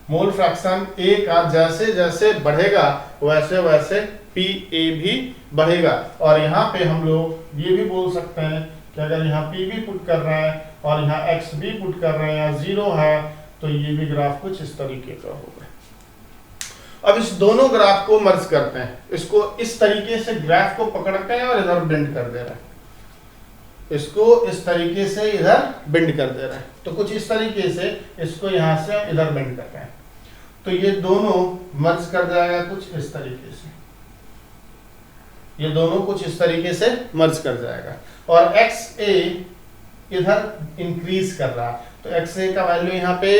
Speaker 1: मोल फ्रैक्शन a का जैसे जैसे बढ़ेगा वैसे वैसे PA भी बढ़ेगा। और यहाँ पे हम लोग ये भी बोल सकते हैं कि अगर यहाँ P भी पुट कर रहे हैं और यहाँ X भी पुट कर रहे हैं, 0 है, तो ये भी ग्राफ कुछ इस तरीके का होगा। अब इस दोनों ग्राफ को मर्ज करते हैं, इसको इस तरीके से ग्राफ को पकड़ते हैं और इधर बेंड कर दे रहे हैं, इसको इस तरीके से इधर बेंड कर दे रहे हैं। तो कुछ इस तरीके से इसको यहां से इधर बेंड कर रहे हैं, तो ये दोनों मर्ज कर जाएगा कुछ इस तरीके से, ये दोनों कुछ इस तरीके से मर्ज कर जाएगा। और एक्स ए इधर इंक्रीज कर रहा है, तो एक्स ए का वैल्यू यहाँ पे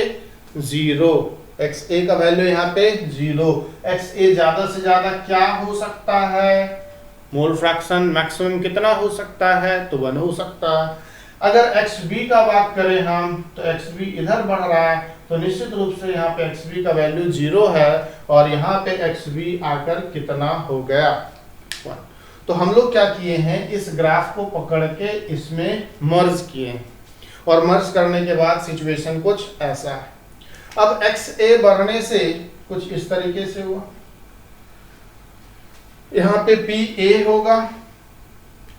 Speaker 1: 0, एक्स ए का वैल्यू यहाँ पे 0। एक्स ए ज्यादा से ज्यादा क्या हो सकता है, मोल फ्रैक्शन मैक्सिमम कितना हो सकता है, तो 1 हो सकता है। अगर एक्स बी का बात करें हम, तो एक्स बी इधर बढ़ रहा है, तो निश्चित रूप से यहाँ पे एक्स बी का वैल्यू 0 है और यहाँ पे एक्स बी आकर कितना हो गया, 1। तो हम लोग क्या किए हैं, इस ग्राफ को पकड़ के इसमें मर्ज किए हैं, और मर्ज करने के बाद सिचुएशन कुछ ऐसा है। अब एक्स ए बढ़ने से कुछ इस तरीके से हुआ, यहाँ पे पी ए होगा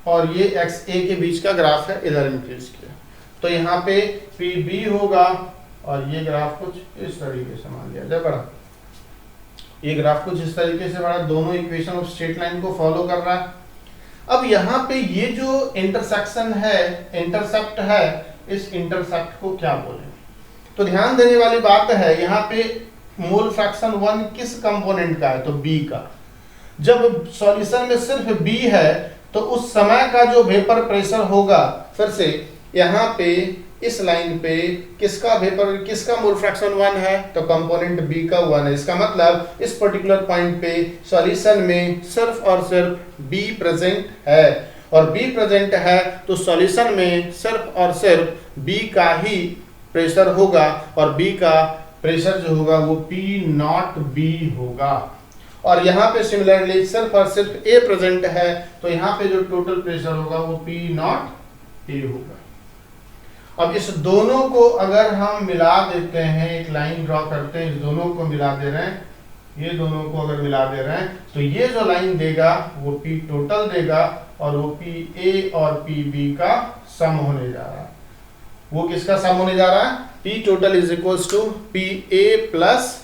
Speaker 1: और ये एक्स ए के बीच का ग्राफ है, इधर इंक्रीज किया, तो यहाँ पे पी बी होगा और ये ग्राफ कुछ इस तरीके से मान लिया जाए बढ़ा, ये ग्राफ कुछ इस तरीके से बढ़ा, दोनों इक्वेशन ऑफ स्ट्रेट लाइन को फॉलो कर रहा है। अब यहाँ पे ये जो इंटरसेक्शन है, इंटरसेप्ट है, इस इंटरसेप्ट को क्या बोलेंगे, तो ध्यान देने वाली बात है यहाँ पे मोल फ्रैक्शन 1 किस कंपोनेंट का है, तो बी का। जब सॉल्यूशन में सिर्फ बी है तो उस समय का जो वेपर प्रेशर होगा, फिर से यहाँ पे इस लाइन पे किसका मोल फ्रैक्शन 1 है, तो कंपोनेंट बी का 1 है। इसका मतलब इस पर्टिकुलर पॉइंट पे सॉल्यूशन में सिर्फ और सिर्फ बी प्रेजेंट है, और बी प्रेजेंट है तो सॉल्यूशन में सिर्फ और सिर्फ बी का ही प्रेशर होगा, और बी का प्रेशर जो होगा वो पी नॉट बी होगा। और यहाँ पे सिमिलरली सिर्फ और सिर्फ ए प्रेजेंट है, तो यहाँ पे जो टोटल प्रेशर होगा वो पी नॉट ए होगा। अब इस दोनों को अगर हम मिला देते हैं, एक लाइन ड्रॉ करते हैं, इस दोनों को मिला दे रहे हैं, ये दोनों को अगर मिला दे रहे हैं, तो ये जो लाइन देगा वो पी टोटल देगा, और वो पी ए और पी बी का सम होने जा रहा है। वो किसका सम होने जा रहा है, P total is equals to P A plus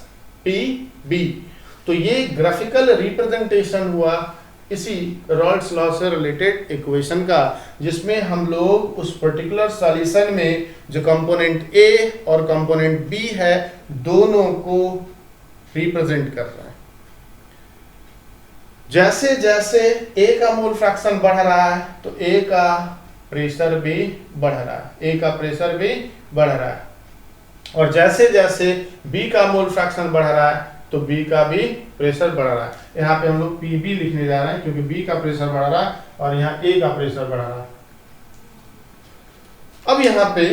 Speaker 1: P B. तो ये ग्राफिकल रिप्रेजेंटेशन हुआ इसी रॉल्स लॉ से रिलेटेड इक्वेशन का, जिसमें हम लोग उस पर्टिकुलर सॉल्यूशन में जो कंपोनेंट ए और कंपोनेंट बी है, दोनों को रिप्रेजेंट कर रहे हैं। जैसे जैसे ए का मोल फ्रैक्शन बढ़ रहा है तो ए का प्रेशर भी बढ़ रहा है, ए का प्रेशर भी बढ़ रहा है, और जैसे जैसे बी का मोल फ्रैक्शन बढ़ रहा है तो बी का भी प्रेशर बढ़ रहा है। यहाँ पे हम लोग पी बी लिखने जा रहे हैं क्योंकि बी का प्रेशर बढ़ रहा है और यहाँ ए का प्रेशर बढ़ रहा है। अब यहाँ पे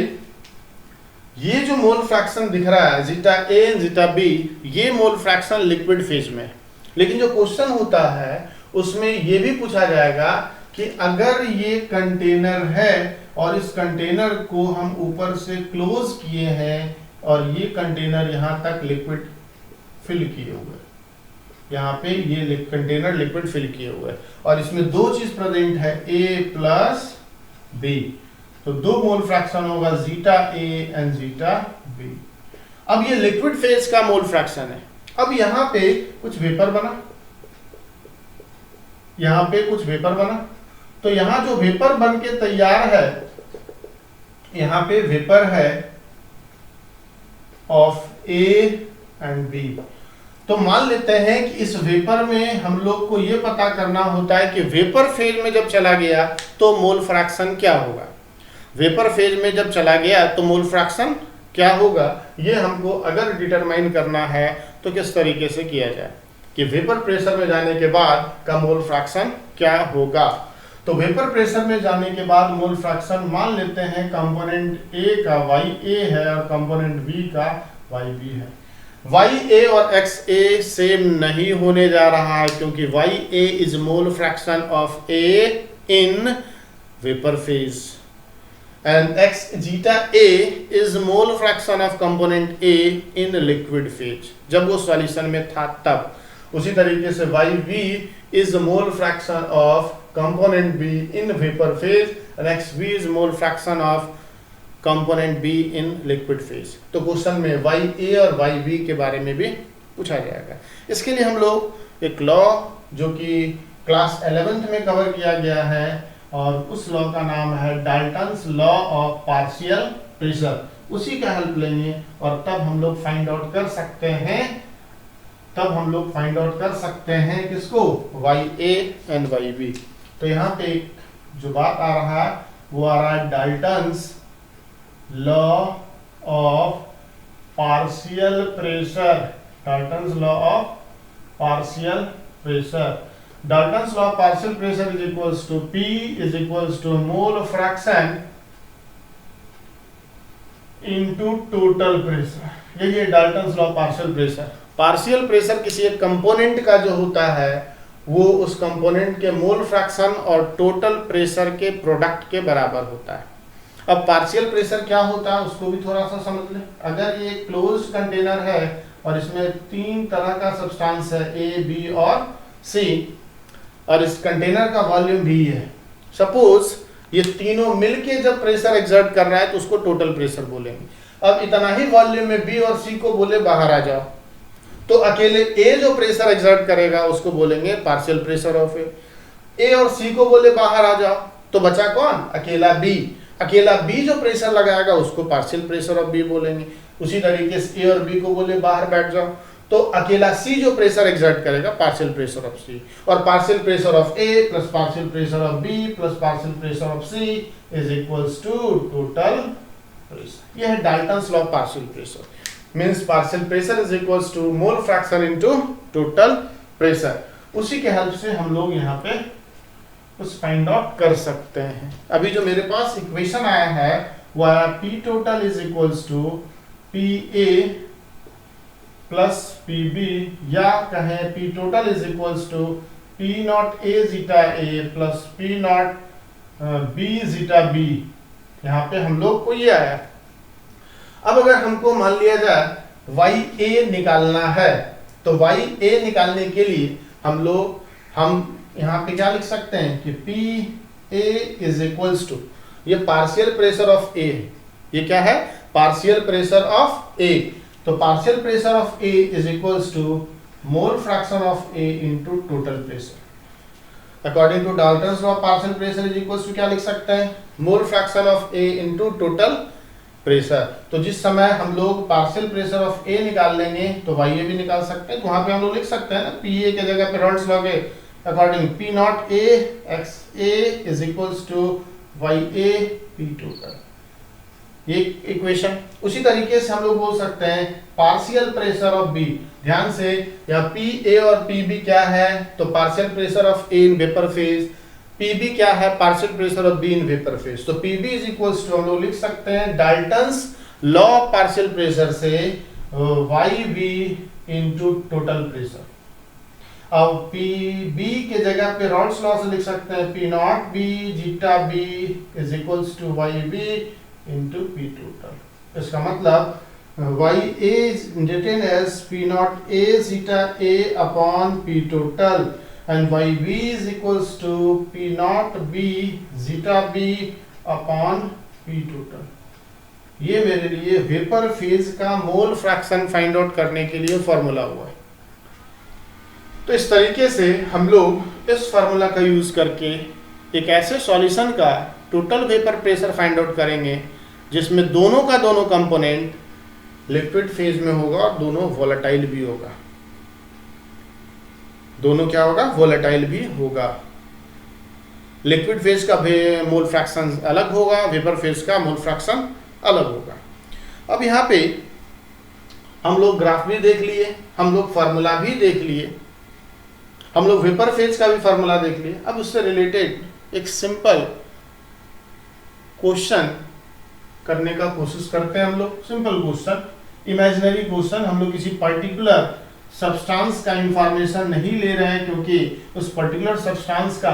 Speaker 1: ये जो मोल फ्रैक्शन दिख रहा है जीटा ए जीटा बी, ये मोल फ्रैक्शन लिक्विड फेज में है। लेकिन जो क्वेश्चन होता है उसमें ये भी पूछा जाएगा कि अगर ये कंटेनर है और इस कंटेनर को हम ऊपर से क्लोज किए हैं और ये कंटेनर यहाँ तक लिक्विड फिल किए हुए, यहाँ पे ये कंटेनर लिक्विड फिल किए हुए, और इसमें दो चीज प्रेजेंट है, ए प्लस बी, तो दो मोल फ्रैक्शन होगा zeta A and zeta B. अब ये लिक्विड फेज का मोल फ्रैक्शन है। अब यहाँ पे कुछ वेपर बना, यहाँ पे कुछ वेपर बना, तो यहाँ जो वेपर बन के तैयार है, यहाँ पे वेपर है ऑफ ए एंड बी। तो मान लेते हैं कि इस वेपर में हम लोग को ये पता करना होता है कि वेपर फेज में जब चला गया तो मोल फ्रैक्शन क्या होगा। वेपर फेज में जब चला गया तो मोल फ्रैक्शन क्या होगा, ये हमको अगर डिटरमाइन करना है तो किस तरीके से किया जाए कि वेपर प्रेशर में जाने के बाद का मोल फ्रैक्शन क्या होगा। तो वेपर प्रेशर में जाने के बाद मोल फ्रैक्शन मान लेते हैं कंपोनेंट ए का YA है और कंपोनेंट बी का YB है। YA और XA सेम नहीं होने जा रहा है क्योंकि YA is mole fraction of A in vapour phase and x zeta A is mole fraction of component A in liquid phase। जब वो सॉल्यूशन में था तब। उसी तरीके से YB is mole fraction of component B in vapor phase and XB is mole fraction of component B in liquid phase। तो question में YA और YB के बारे में भी पूछा जाएगा। इसके लिए हम लोग एक लॉ जो कि क्लास 11th में कवर किया गया है और उस लॉ का नाम है Dalton's law of partial pressure, उसी का हेल्प लेंगे और तब हम लोग फाइंड आउट कर सकते हैं किसको, YA एंड YB। तो यहाँ पे जो बात आ रहा है वो आ रहा है Dalton's law of partial pressure. Dalton's law of partial pressure. Dalton's law of partial pressure is equals to P is equals to mole fraction into total pressure। ये Dalton's law of partial pressure। Partial pressure किसी एक component का जो होता है वो उस component के मोल फ्रैक्शन और टोटल प्रेशर के प्रोडक्ट के बराबर होता है। अब पार्शियल प्रेशर क्या होता है उसको भी थोड़ा सा समझ लें। अगर ये एक क्लोज्ड कंटेनर है और इसमें 3 तरह का सब्सटेंस है A, B और C और इस कंटेनर का वॉल्यूम भी है। सपोज ये तीनों मिलके जब प्रेशर एक्सर्ट कर रहा है तो उसको टोटल प्रेशर बोलेंगे। अब इतना ही वॉल्यूम में B और C को बोले बाहर आ जाओ तो अकेले A जो प्रेशर एक्सर्ट करेगा उसको बोलेंगे पार्शियल प्रेशर ऑफ A और C को बोले बाहर आ जाओ तो बचा कौन, अकेला B। अकेला B जो प्रेशर लगाएगा उसको पार्शियल प्रेशर ऑफ B बोलेंगे। उसी तरीके से A और B को बोले बाहर बैठ जाओ तो अकेला C जो प्रेशर एक्सर्ट करेगा पार्शियल प्रेशर ऑफ C और partial pressure of A plus partial pressure of B plus partial pressure of C is equals to total pressure. यह है Dalton's law of partial pressure. Means partial pressure is equals to mole fraction into total pressure. उसी के help से हम लोग यहाँ पे कुछ फाइंड आउट कर सकते हैं। अभी जो मेरे पास इक्वेशन आया है वह P total is equals to PA plus PB या कहें P total is equals to P naught A zeta A plus P naught B zeta B। यहाँ पे हम लोग को ये आया। अब अगर हमको मान लिया जाए YA निकालना है तो YA निकालने के लिए हम यहाँ पे क्या लिख सकते हैं कि PA इज इक्वल्स टू, ये पार्शियल प्रेशर ऑफ A, ये क्या है, पार्शियल प्रेशर ऑफ A। तो partial pressure of A is equals to mole fraction of A into total pressure. According to Dalton's law partial pressure is equals to क्या लिख सकते हैं, mole fraction of A into total pressure. तो जिस समय हम लोग पार्शियल प्रेशर ऑफ A निकाल लेंगे तो YA भी निकाल सकते हैं। तो वहां पे हम लोग लिख सकते हैं ना PA के जगह पे रॉल्स लॉ के according P naught A XA is equals to YA P total, ये इक्वेशन। उसी तरीके से हम लोग बोल सकते हैं पार्शियल प्रेशर ऑफ B। ध्यान से यहाँ PA और PB क्या है, तो partial pressure of A in vapour phase, PB क्या है, partial pressure of B in vapour phase. तो PB इज इक्वल्स टू हम लोग लिख सकते हैं Dalton's law of partial pressure से YB इनटू टोटल प्रेशर। अब PB के जगह पे रॉल्स लॉ से लिख सकते हैं P naught B zeta B is equals to YB into P total। इसका मतलब YA is written as P naught A zeta A upon P total and YB is equals to P naught B zeta B upon P total। ये मेरे लिए vapour phase का mole fraction find out करने के लिए formula हुआ है। तो इस तरीके से हम लोग इस फॉर्मूला का यूज करके एक ऐसे सॉल्यूशन का total vapour pressure find out करेंगे जिसमें दोनों का दोनों कंपोनेंट लिक्विड फेज में होगा और दोनों वोलेटाइल भी होगा। दोनों क्या होगा, वोलेटाइल भी होगा। लिक्विड फेज का मोल फ्रैक्शन अलग होगा, वेपर फेज का मोल फ्रैक्शन अलग होगा। अब यहाँ पे हम लोग ग्राफ भी देख लिए, हम लोग फार्मूला भी देख लिए, हम लोग वेपर फेज का भी फार्मूला देख लिए। अब उससे रिलेटेड एक सिंपल क्वेश्चन करने का कोशिश करते हैं हम लोग। Simple question, imaginary question. हम लोग किसी पर्टिकुलर सब्सटेंस का इंफॉर्मेशन नहीं ले रहे हैं, क्योंकि उस पर्टिकुलर सब्सटेंस का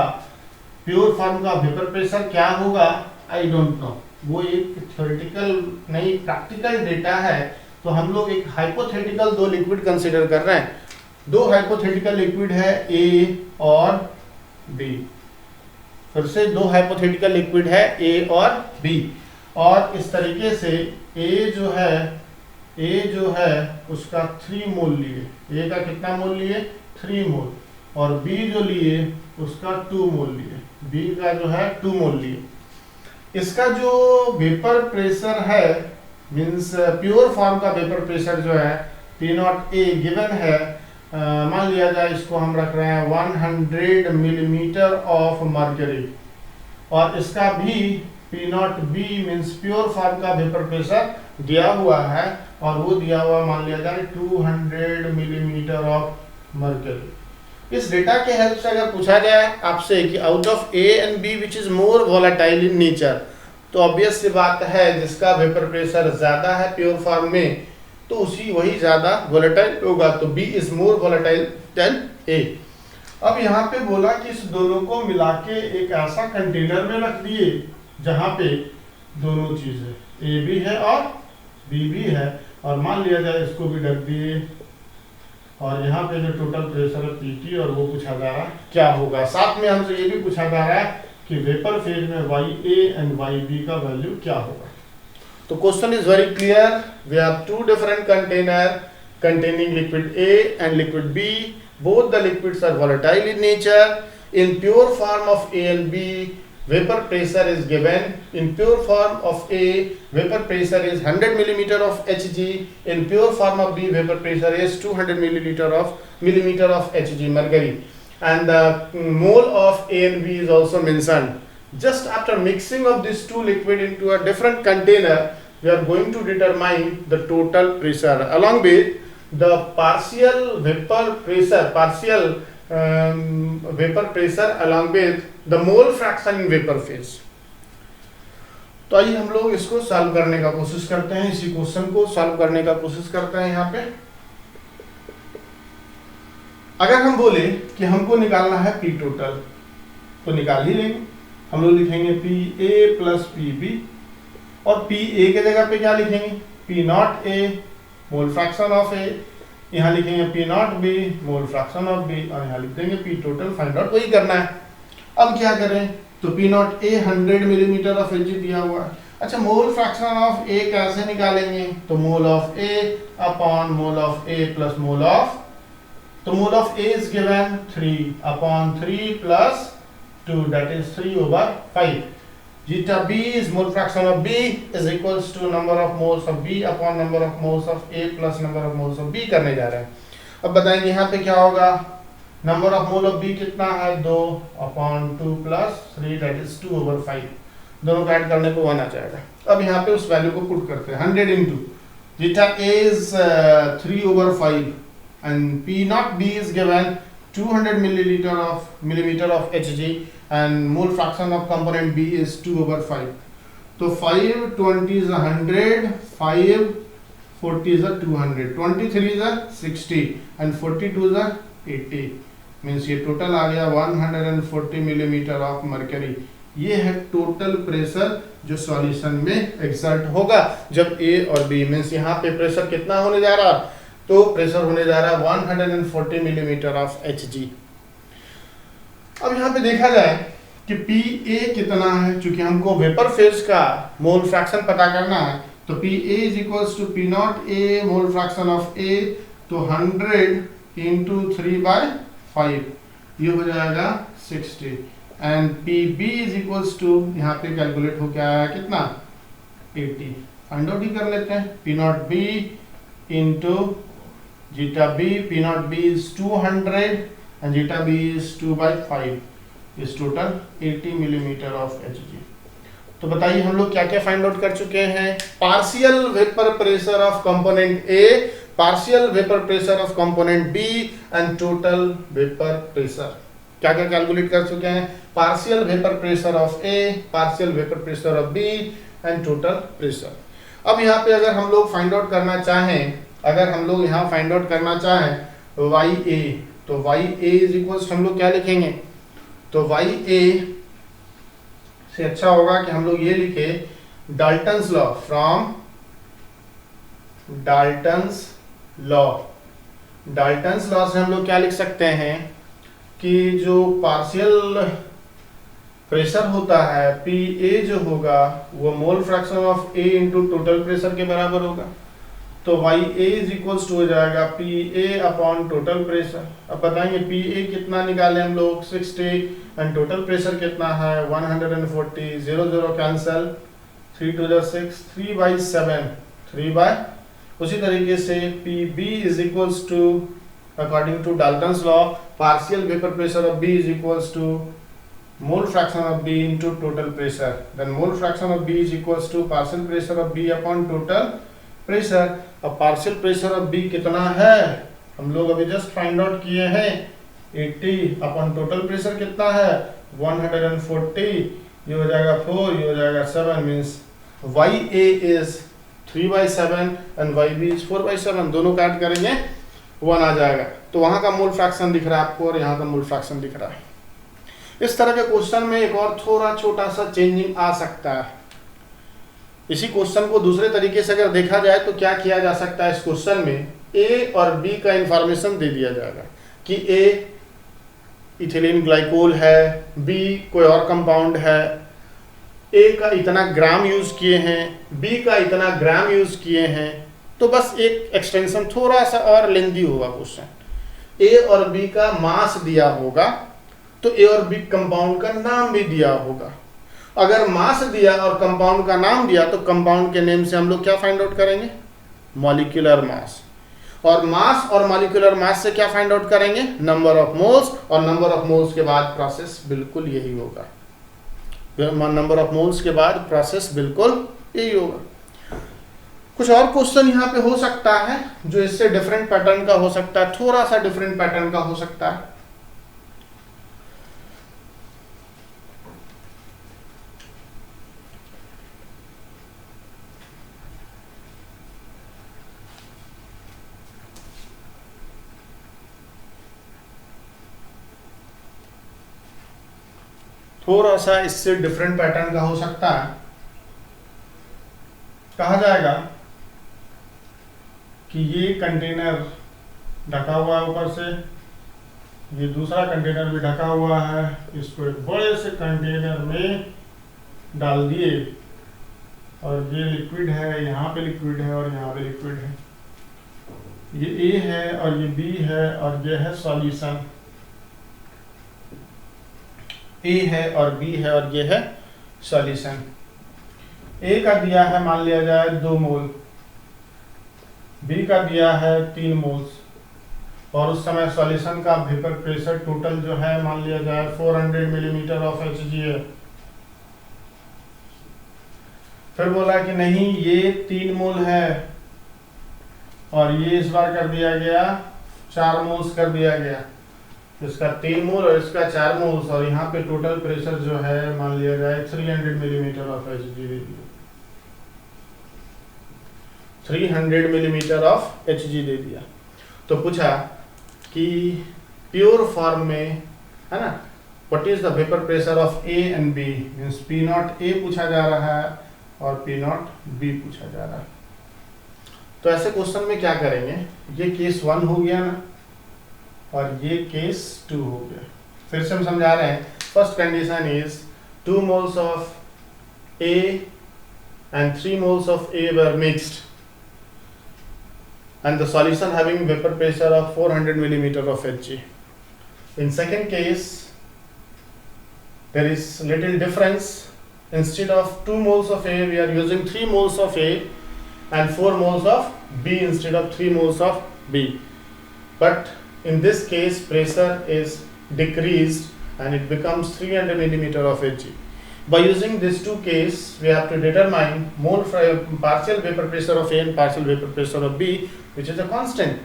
Speaker 1: प्योर फॉर्म का वेपर प्रेशर क्या होगा आई डोंट नो। वो एक थ्योरेटिकल नहीं, प्रैक्टिकल डेटा है। तो हम लोग एक हाइपोथेटिकल दो लिक्विड कंसीडर कर रहे हैं। दो हाइपोथेटिकल लिक्विड है ए और बी। फिर से दो हाइपोथेटिकल लिक्विड है ए और बी, और इस तरीके से ए जो है उसका 3 मोल लिए। ए का कितना मोल लिए? 3 मोल। और बी जो लिए उसका 2 मोल लिए। बी का जो है 2 मोल लिए। इसका जो वेपर प्रेशर है, मींस प्योर फॉर्म का वेपर प्रेशर जो है P0A गिवन है। मान लिया जाए इसको हम रख रहे हैं 100 मिलीमीटर ऑफ मर्क्यूरी, और इसका भी P0B मींस प्योर फॉर्म का वेपर प्रेशर दिया हुआ है, और वो दिया हुआ मान लिया जाए 200 मिलीमीटर ऑफ मर्क्यूरी। इस डेटा के हेल्प से अगर पूछा जाए आपसे कि out of A and B which is more volatile in nature, तो ऑब्वियस सी बात है जिसका वेपर प्रेशर ज्यादा है प्योर फॉर्म में तो उसी वही ज्यादा वोलेटाइल होगा। तो B is more volatile than A. अब यहाँ पे बोला कि इस दोनों को मिला के एक ऐसा कंटेनर में रख दिए जहां पे दोनों चीजें ए भी है और बी भी है, और मान लिया जाए इसको भी ढक दिए, और यहाँ पे जो टोटल प्रेशर है पीटी, और वो पूछा जा रहा है क्या होगा। साथ में हमसे ये भी पूछा जा रहा है कि वेपर फेज में YA एंड YB का वैल्यू क्या होगा। तो question is very clear. We have two different container containing liquid A and liquid B. Both the liquids are volatile in nature. In pure form of A and B, vapor pressure is given. In pure form of A, vapor pressure is 100 millimeter of Hg. In pure form of B, vapor pressure is 200 millimeter of Hg mercury. And the mole of A and B is also mentioned. Just after mixing of these two liquid into a different container, we are going to determine the total pressure along with the partial vapor pressure along with the mole fraction in vapor phase. तो आइए हम लोग इसको solve करने का कोशिश करते हैं। इसी क्वेश्चन को सॉल्व करने का कोशिश करते हैं। यहाँ पे अगर हम बोले कि हमको निकालना है पी टोटल, तो निकाल ही लेंगे। हम लोग लिखेंगे P A plus P B, और पी ए के जगह पे क्या लिखेंगे? P naught A mole fraction of A, यहाँ लिखेंगे P naught B mole fraction of B, और यहाँ लिख देंगे पी टोटल फाइंड आउट। वही करना है। अब क्या करें? तो P naught A 100 millimetre of Hg दिया हुआ है। अच्छा, मोल फ्रैक्शन ऑफ ए कैसे निकालेंगे? तो mole of A upon mole of A plus mole of, तो mole of A is given 3 upon 3 plus 2, that is 3/5. Zeta B is mole fraction of B is equals to number of moles of B upon number of moles of A plus number of moles of B करने जा रहे हैं। अब बताएंगे यहाँ पे क्या होगा? Number of mole of B कितना है? 2 अपॉन 2 प्लस 3 that is 2/5। दोनों को ऐड करने पे 1 आ जाएगा। अब यहाँ पे उस वैल्यू को पुट करते हैं 100 into Zeta A is 3/5 and P not B is given 200 millimeter of Hg and mole fraction of component B is 2/5. तो 5 20 is 100, 5 40 is 200, 23 is 60 and 42 is 80. Means ये टोटल आ गया 140 मिलीमीटर ऑफ मर्क्यूरी। ये है total pressure जो solution में exert होगा जब ए और बी, मीन्स यहाँ पे प्रेशर कितना होने जा रहा? तो प्रेशर होने जा रहा है 140 मिलीमीटर ऑफ Hg। अब यहाँ पे देखा जाए कि पी ए कितना है। चूंकि हमको वेपर फेज का मोल फ्रैक्शन पता करना है, तो P A is equals to P naught A mole fraction of A, तो 100 इंटू 3/5 ये हो जाएगा 60, and P B is equals to, यहाँ पे कैलकुलेट हो क्या आया कितना? 80। फाइंड आउट ही कर लेते हैं। P naught B into zeta B, P naught B is 200 and zeta B is 2/5 is total 80 millimetre of Hg। तो बताइए हम लोग क्या क्या फाइंड आउट कर चुके हैं? Partial vapour pressure of component A, partial vapour pressure of component B and total vapour pressure. क्या क्या कैलकुलेट कर चुके हैं? Partial vapour pressure of A, partial vapour pressure of B and total pressure. अब यहाँ पे अगर हम लोग फाइंड आउट करना चाहें, अगर हम लोग यहाँ फाइंड आउट करना चाहें वाई ए, तो वाई ए इज इक्वल हम लोग क्या लिखेंगे? तो वाई ए से अच्छा होगा कि हम लोग ये लिखे Dalton's law, from Dalton's law. Dalton's law से हम लोग क्या लिख सकते हैं कि जो पार्शियल प्रेशर होता है पी ए जो होगा वो mole fraction of A into total pressure के बराबर होगा। तो Y A is equals to हो जाएगा P A upon total pressure. अब बताएंगे पी ए कितना निकाले हम लोग 60 एंड टोटल प्रेशर कितना है 140, 0 0 कैंसल, 3 2 6, 3/7, 3 उसी तरीके से P B is equals to according to Dalton's law partial vapour pressure of B is equals to mole fraction of B into total pressure, then mole fraction of B is equals to partial pressure of B upon total pressure. अब partial pressure of B कितना है हम लोग अभी just find out किए हैं 80 upon total pressure कितना है 140, ये हो जाएगा 4, ये हो जाएगा 7, means Y A is 3/7 and Y B is 4/7, दोनों का ऐड करेंगे 1 आ जाएगा। तो वहां का मोल फ्रैक्शन दिख रहा है आपको और यहाँ का मोल फ्रैक्शन दिख रहा है। इस तरह के क्वेश्चन में एक और थोड़ा छोटा सा चेंजिंग आ सकता है। इसी क्वेश्चन को दूसरे तरीके से अगर देखा जाए तो क्या किया जा सकता है, इस क्वेश्चन में ए और बी का इंफॉर्मेशन दे दिया जाएगा कि ए इथिलीन ग्लाइकोल है, बी कोई और कंपाउंड है, ए का इतना ग्राम यूज किए हैं, बी का इतना ग्राम यूज किए हैं। तो बस एक एक्सटेंशन थोड़ा सा और लेंदी होगा क्वेश्चन। ए और बी का मास दिया होगा तो ए और बी कंपाउंड का नाम भी दिया होगा। अगर मास दिया और कंपाउंड का नाम दिया तो कंपाउंड के नेम से हम लोग क्या फाइंड आउट करेंगे? Molecular mass. और मास और मॉलिक्यूलर मास से क्या फाइंड आउट करेंगे? नंबर ऑफ मोल्स, और नंबर ऑफ मोल्स के बाद प्रोसेस बिल्कुल यही होगा। नंबर ऑफ मोल्स के बाद प्रोसेस बिल्कुल यही होगा। कुछ और क्वेश्चन यहाँ पे हो सकता है जो इससे डिफरेंट पैटर्न का हो सकता है, थोड़ा सा डिफरेंट पैटर्न का हो सकता है। थोड़ा सा इससे डिफरेंट पैटर्न का हो सकता है। कहा जाएगा कि ये कंटेनर ढका हुआ है ऊपर से, ये दूसरा कंटेनर भी ढका हुआ है, इसको एक बड़े से कंटेनर में डाल दिए और ये लिक्विड है, यहाँ पे लिक्विड है और यहाँ पे लिक्विड है। ये ए है और ये बी है और ये है सॉल्यूशन। ए है और बी है और ये है सॉल्यूशन। ए का दिया है मान लिया जाए 2 मोल, बी का दिया है 3 मोल्स, और उस समय सॉल्यूशन का वेपर प्रेशर टोटल जो है मान लिया जाए 400 मिलीमीटर ऑफ Hg है। फिर बोला कि नहीं ये 3 मोल है और ये इस बार कर दिया गया 4 मोल्स कर दिया गया, इसका 3 मोल और इसका 4 मोल्स, और यहाँ पे टोटल प्रेशर जो है मान लिया जाए 300 मिलीमीटर ऑफ Hg दे दिया, 300 मिलीमीटर ऑफ Hg दे दिया। तो पूछा कि प्योर फॉर्म में है ना, what is the vapour pressure of A and B, means P naught A पूछा जा रहा है और पी नॉट बी पूछा जा रहा है। तो ऐसे क्वेश्चन में क्या करेंगे, ये केस 1 हो गया ना और ये केस 2 हो गया। फिर से हम समझा रहे हैं। First condition is 2 moles of A and 3 moles of A were mixed and the solution having vapor pressure of 400 millimeter of Hg. In second case there is little difference. Instead of 2 moles of A we are using 3 moles of A and 4 moles of B instead of 3 moles of B. But in this case pressure is decreased and it becomes 300 millimeter of Hg. By using these two cases we have to determine partial vapor pressure of A and partial vapor pressure of B, which is a constant.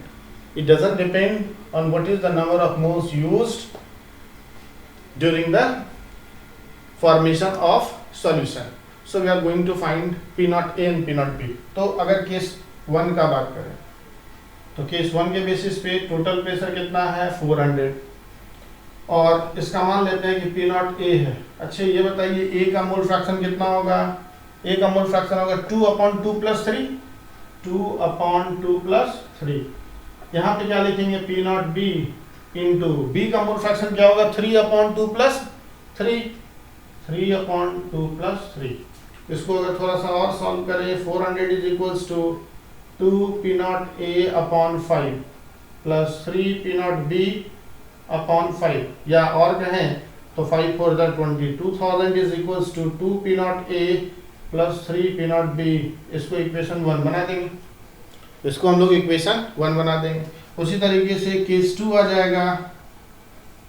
Speaker 1: It doesn't depend on what is the number of moles used during the formation of solution. So we are going to find P naught A and P naught B. तो अगर case 1 का बात करें तो case 1 के basis पे total pressure कितना है 400 और इसका मान लेते हैं कि P naught A है। अच्छा ये बताइए A का मोल फ्रैक्शन कितना होगा? A का मोल फ्रैक्शन होगा 2/2 + 3, 2/2 + 3। यहाँ पे क्या लिखेंगे P naught B into B का मोल फ्रैक्शन क्या होगा 3/2 + 3, 3/2 + 3। इसको अगर थोड़ा सा और सॉल्व करें 400 = 2 P naught A/5 + 3 P naught B/5 या और कहें तो 5 4 20, 2000 = 2 P naught A + 3 P naught B। इसको इक्वेशन 1 बना देंगे, इसको हम लोग इक्वेशन 1 बना देंगे। उसी तरीके से केस 2 आ जाएगा।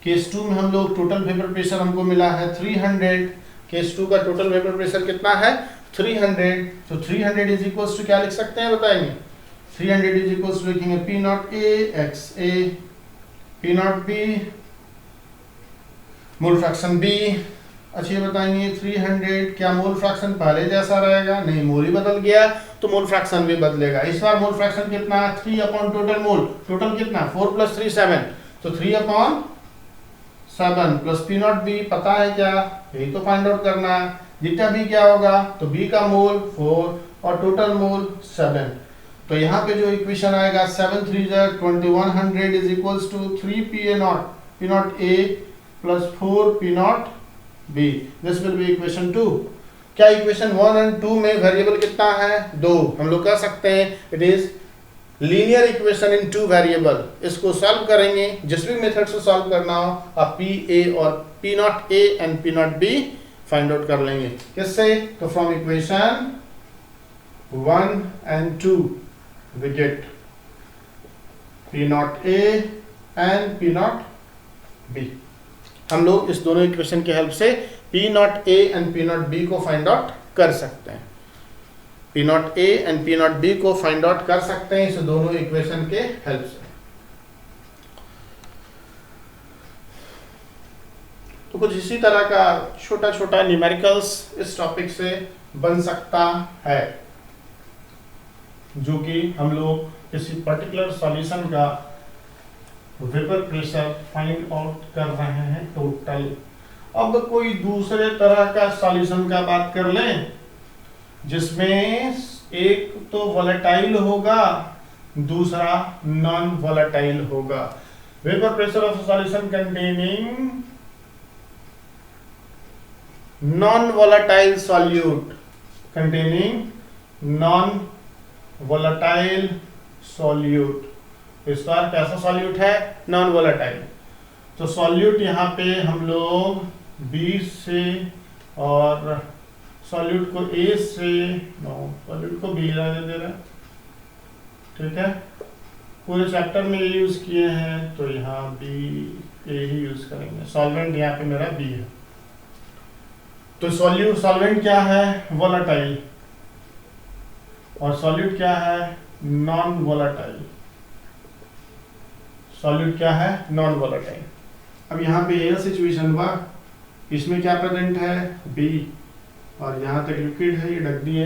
Speaker 1: केस 2 में हम लोग टोटल वेपर प्रेशर हमको मिला है 300। केस 2 का टोटल वेपर प्रेशर कितना है 300। तो 300 = क्या लिख सकते हैं बताएंगे? 300 = लिखेंगे P naught A XA, P naught B mole fraction B। अच्छा ये बताएंगे 300 क्या मोल फ्रैक्शन पहले जैसा रहेगा? नहीं, मोल ही बदल गया तो मोल फ्रैक्शन भी बदलेगा। इस बार मोल फ्रैक्शन कितना है 3 टोटल मोल। टोटल कितना 4 + 3 7, तो 3/7 + P naught B पता है क्या? यही तो फाइंड आउट करना है। जीटा B क्या होगा? तो B का मोल 4 और टोटल मोल 7। तो यहाँ पे जो इक्वेशन आएगा 7 3 2100 = 3 P naught A + 4 P naught B। This will be equation 2। क्या इक्वेशन 1 और 2 में वेरिएबल कितना है 2? हम लोग कह सकते हैं it is linear equation in 2 variable. इसको सॉल्व करेंगे, जिस भी मेथड से सॉल्व करना हो आप P A और P naught A and P naught B find out कर लेंगे। किससे? तो from equation 1 and 2 we get P naught A and P naught B। हम लोग इस दोनों इक्वेशन की हेल्प से P naught A and P naught B को फाइंड आउट कर सकते हैं। P naught A and P naught B को फाइंड आउट कर सकते हैं इस दोनों इक्वेशन के हेल्प से। तो कुछ इसी तरह का छोटा छोटा न्यूमेरिकल्स इस टॉपिक से बन सकता है, जो कि हम लोग किसी पर्टिकुलर सॉल्यूशन का वेपर प्रेशर फाइंड आउट कर रहे हैं टोटल। अब कोई दूसरे तरह का सॉल्यूशन का बात कर लें जिसमें एक तो वोलेटाइल होगा, दूसरा नॉन वोलेटाइल होगा। Vapour pressure of solution containing non volatile solute, containing non volatile solute. इस बार कैसा सॉल्यूट है? Non volatile. तो सॉल्यूट यहाँ पे हम लोग B से और सॉल्यूट को A से, नो सॉल्यूट को B रहने दे रहे हैं, ठीक है। पूरे चैप्टर में A यूज किए हैं तो यहाँ B A ही यूज करेंगे। सॉल्वेंट यहाँ पे मेरा B है। तो सॉल्वेंट क्या है? वोलेटाइल। और सॉल्यूट क्या है? Non volatile. सॉल्यूट क्या है? Non volatile. अब यहाँ पे यह सिचुएशन हुआ, इसमें क्या प्रेजेंट है? B, और यहाँ तक लिक्विड है, ये ढक दिए।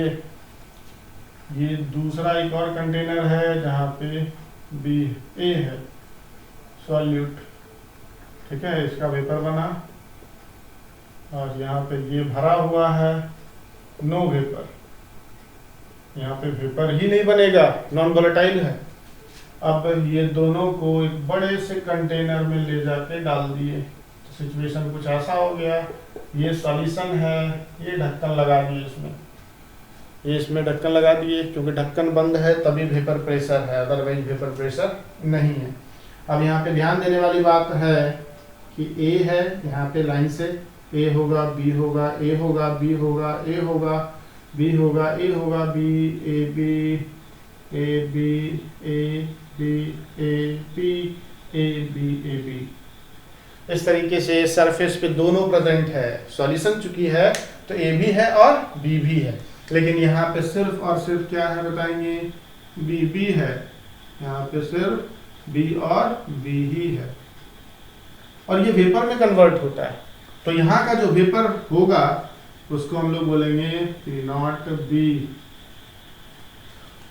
Speaker 1: ये दूसरा एक और कंटेनर है जहाँ पे B A है, सॉल्यूट, ठीक है। इसका वेपर बना और यहाँ पे ये भरा हुआ है, नो वेपर। यहाँ पे वेपर ही नहीं बनेगा, नॉन वोलेटाइल है। अब ये दोनों को एक बड़े से कंटेनर में ले जाके डाल दिए। तो सिचुएशन कुछ ऐसा हो गया, ये सॉल्यूशन है, ये ढक्कन लगा दिए इसमें, ये इसमें ढक्कन लगा दिए क्योंकि ढक्कन बंद है तभी वेपर प्रेशर है, अदरवाइज वेपर प्रेशर नहीं है। अब यहाँ पे ध्यान देने वाली बात है कि A है, यहाँ पे लाइन से A होगा, B होगा, A होगा, B होगा, A होगा, B होगा, A होगा, B A B A B A B A B A B A B। इस तरीके से सरफेस पे दोनों प्रेजेंट है। सॉल्यूशन चुकी है तो A भी है और B भी है, लेकिन यहाँ पे सिर्फ और सिर्फ क्या है बताएंगे? B B है। यहाँ पे सिर्फ B और B ही है और ये वेपर में कन्वर्ट होता है। तो यहाँ का जो वेपर होगा उसको हम लोग बोलेंगे पी नॉट बी,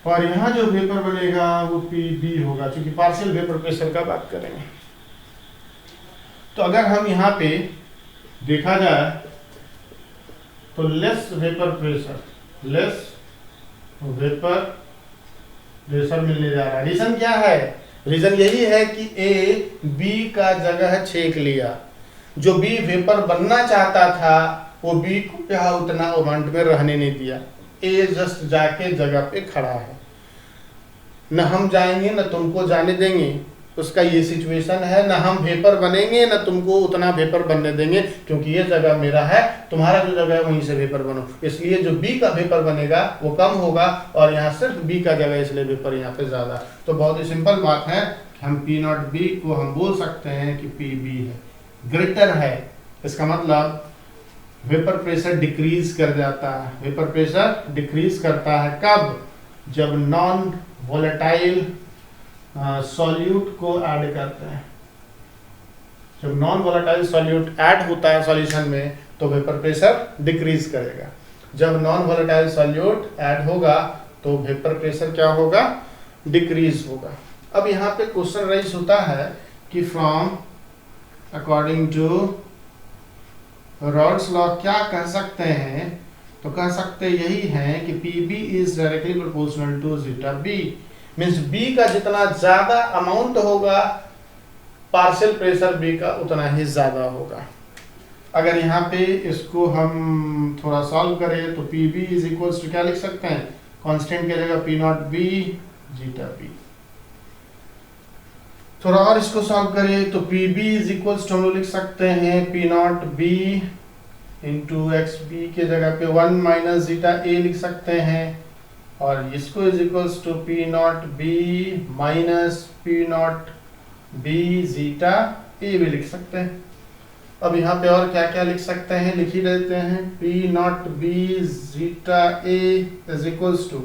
Speaker 1: और यहाँ जो वेपर बनेगा वो पी बी होगा, क्योंकि पार्शियल वेपर प्रेशर का बात करेंगे। तो अगर हम यहाँ पे देखा जाए तो लेस वेपर प्रेशर मिलने जा रहा है। रीजन क्या है? रीजन यही है कि ए बी का जगह छेक लिया। जो बी वेपर बनना चाहता था वो बी को यहाँ उतना अमाउंट में रहने नहीं दिया। ए जस्ट जाके जगह पे खड़ा है, न हम जाएंगे न तुमको जाने देंगे, उसका ये सिचुएशन है। न हम वेपर बनेंगे न तुमको उतना वेपर बनने देंगे, क्योंकि ये जगह मेरा है, तुम्हारा जो जगह है वहीं से वेपर बनो। इसलिए जो बी का वेपर बनेगा वो कम होगा, और यहाँ सिर्फ बी का जगह, इसलिए वेपर यहाँ पे ज्यादा। तो बहुत ही सिंपल बात है, हम पी नॉट बी को हम बोल सकते हैं कि पी बी है, ग्रेटर है। इसका मतलब वेपर प्रेशर डिक्रीज कर जाता है। वेपर प्रेशर डिक्रीज करता है कब? जब नॉन वोलेटाइल सॉल्यूट को ऐड करते हैं। जब नॉन वोलेटाइल सॉल्यूट ऐड होता है सॉल्यूशन में तो वेपर प्रेशर डिक्रीज करेगा। जब नॉन वोलेटाइल सॉल्यूट ऐड होगा तो वेपर प्रेशर क्या होगा? डिक्रीज होगा। अब यहाँ पे क्वेश्चन राइज होता है कि from according to Raoult's law क्या कह सकते हैं? तो कह सकते यही है कि P B is directly proportional to zeta B. Means B का जितना ज्यादा अमाउंट होगा पार्शियल प्रेशर बी का उतना ही ज्यादा होगा। अगर यहाँ पे इसको हम थोड़ा सॉल्व करें तो P B is equals to क्या लिख सकते हैं? कांस्टेंट की जगह P naught B zeta B. थोड़ा और इसको सॉल्व करें तो P B is equals to हम लोग लिख सकते हैं P naught B into X B के जगह पे 1 माइनस जीटा ए लिख सकते हैं, और इसको is equals to P naught B minus P naught B zeta A भी लिख सकते हैं। अब यहाँ पे और क्या क्या लिख सकते हैं, लिख ही देते हैं। P naught B zeta A is equals to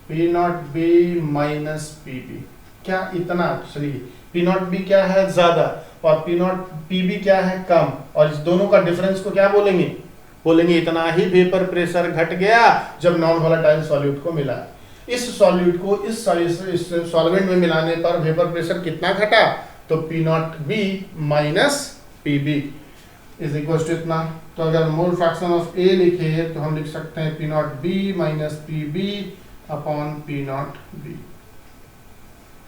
Speaker 1: P naught B minus P B. क्या इतना? चलिए, पी नॉट बी क्या है? ज्यादा, और पी नॉट पी बी क्या है? कम, और इस दोनों का डिफरेंस को क्या बोलेंगे? बोलेंगे इतना ही वेपर प्रेशर घट गया जब नॉन वोलेटाइल सॉल्यूट को मिला। इस सॉल्यूट को इस सॉल्वेंट में मिलाने पर वेपर प्रेशर कितना घटा? तो P naught B minus P B is equal to इतना। तो अगर मोल फ्रैक्शन ऑफ ए लिखे तो हम लिख सकते हैं P naught B minus P B upon P naught B.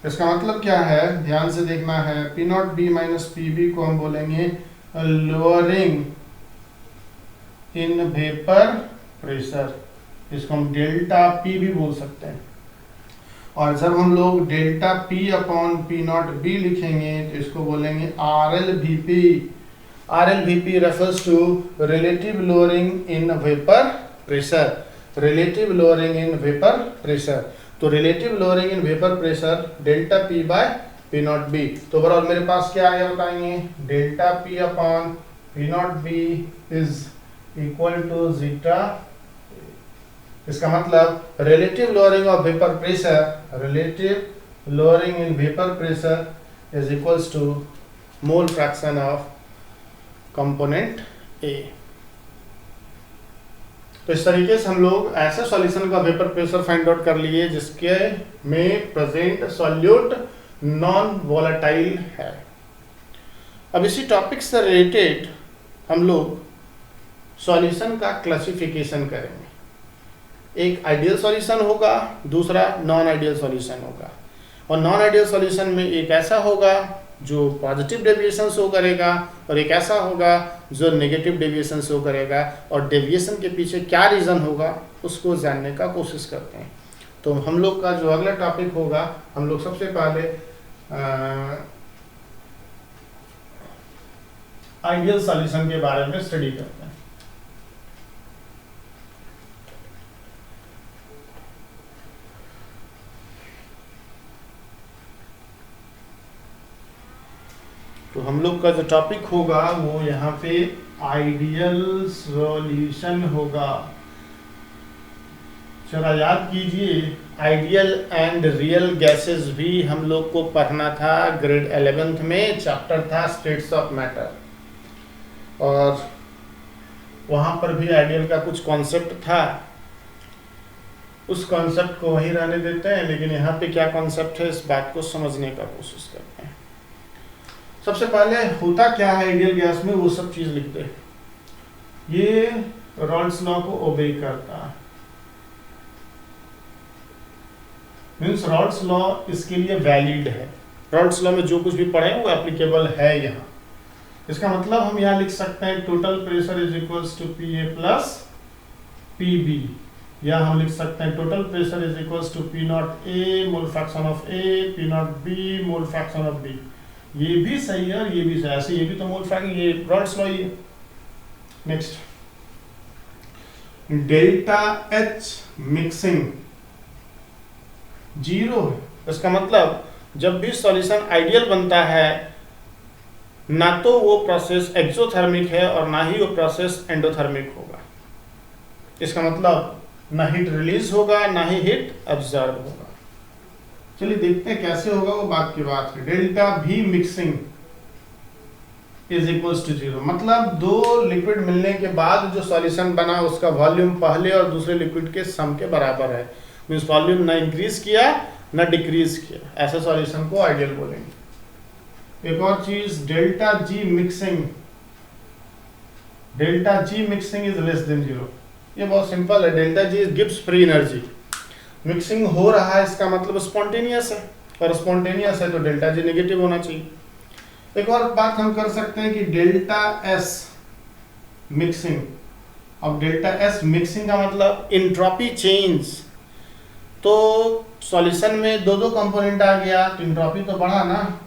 Speaker 1: इसका मतलब क्या है? ध्यान से देखना है। P naught B minus P B को हम बोलेंगे लोअरिंग इन वेपर प्रेशर। इसको हम डेल्टा पी भी बोल सकते हैं। और जब हम लोग delta P upon P naught B लिखेंगे तो इसको बोलेंगे R L V P. R L V P refers to relative lowering in vapour pressure. Relative lowering in vapour pressure. तो relative lowering in vapour pressure delta P by P naught B. तो overall मेरे पास क्या आया बताएंगे? Delta P upon P naught B is equal to zeta. इसका मतलब relative lowering of vapour pressure, relative lowering in vapour pressure is equals to mole fraction of component A. तो इस तरीके से हम लोग ऐसे सॉल्यूशन का वेपर प्रेशर फाइंड आउट कर लिए जिसके में प्रेजेंट सॉल्यूट नॉन वोलेटाइल है। अब इसी टॉपिक से रिलेटेड हम लोग सॉल्यूशन का क्लासिफिकेशन करेंगे। एक आइडियल सॉल्यूशन होगा, दूसरा नॉन आइडियल सॉल्यूशन होगा। और नॉन आइडियल सॉल्यूशन में एक ऐसा होगा जो पॉजिटिव डेविएशन शो करेगा और एक ऐसा होगा जो नेगेटिव डेविएशन शो करेगा। और डेविएशन के पीछे क्या रीज़न होगा उसको जानने का कोशिश करते हैं। तो हम लोग का जो अगला टॉपिक होगा, हम लोग सबसे पहले आइडियल सॉल्यूशन के बारे में स्टडी करते हैं। तो हम लोग का जो टॉपिक होगा वो यहाँ पे आइडियल सॉल्यूशन होगा। चला याद कीजिए, आइडियल एंड रियल गैसेस भी हम लोग को पढ़ना था ग्रेड 11th में। चैप्टर था स्टेट्स ऑफ मैटर। और वहाँ पर भी आइडियल का कुछ कॉन्सेप्ट था, उस कॉन्सेप्ट को वहीं रहने देते हैं, लेकिन यहाँ पे क्या कॉन्सेप्ट है इस बात को समझने का कोशिश करते हैं। सबसे पहले होता क्या है आइडियल गैस में, वो सब चीज़ लिखते हैं। ये रॉल्स लॉ को ओबे करता है, मीन्स रॉल्स लॉ इसके लिए वैलिड है। रॉल्स लॉ में जो कुछ भी पढ़े वो एप्लीकेबल है यहाँ। इसका मतलब हम यहाँ लिख सकते हैं total pressure is equals to P A plus P B, या हम लिख सकते हैं total pressure is equals to P naught A mole fraction of A, P naught B mole fraction of B. ये भी सही है और ये भी सही है, ऐसे ये भी तो मोल फ्रैक्शन, ये रॉल्स लॉ ही है। नेक्स्ट, डेल्टा एच मिक्सिंग 0 है। इसका मतलब जब भी सॉल्यूशन आइडियल बनता है, ना तो वो प्रोसेस एक्सोथर्मिक है और ना ही वो प्रोसेस एंडोथर्मिक होगा। इसका मतलब ना हीट रिलीज होगा ना ही हीट अब्जॉर्ब होगा। चलिए देखते हैं कैसे होगा, वो बात की बात है। डेल्टा भी मिक्सिंग इज इक्वल्स टू 0, मतलब दो लिक्विड मिलने के बाद जो सॉल्यूशन बना उसका वॉल्यूम पहले और दूसरे लिक्विड के सम के बराबर है। मीन्स वॉल्यूम ना इंक्रीज किया ना डिक्रीज किया, ऐसे सॉल्यूशन को आइडियल बोलेंगे। एक और चीज, delta G mixing, delta G mixing is less then 0। ये बहुत सिंपल है, delta G gives free energy. Mixing हो रहा है इसका मतलब स्पॉन्टेनियस है, और स्पॉन्टेनियस है तो डेल्टा जी नेगेटिव होना चाहिए। एक और बात हम कर सकते हैं कि डेल्टा एस मिक्सिंग। अब डेल्टा एस मिक्सिंग का मतलब एंट्रोपी चेंज, तो सॉल्यूशन में दो कंपोनेंट आ गया तो एंट्रोपी तो बढ़ा ना।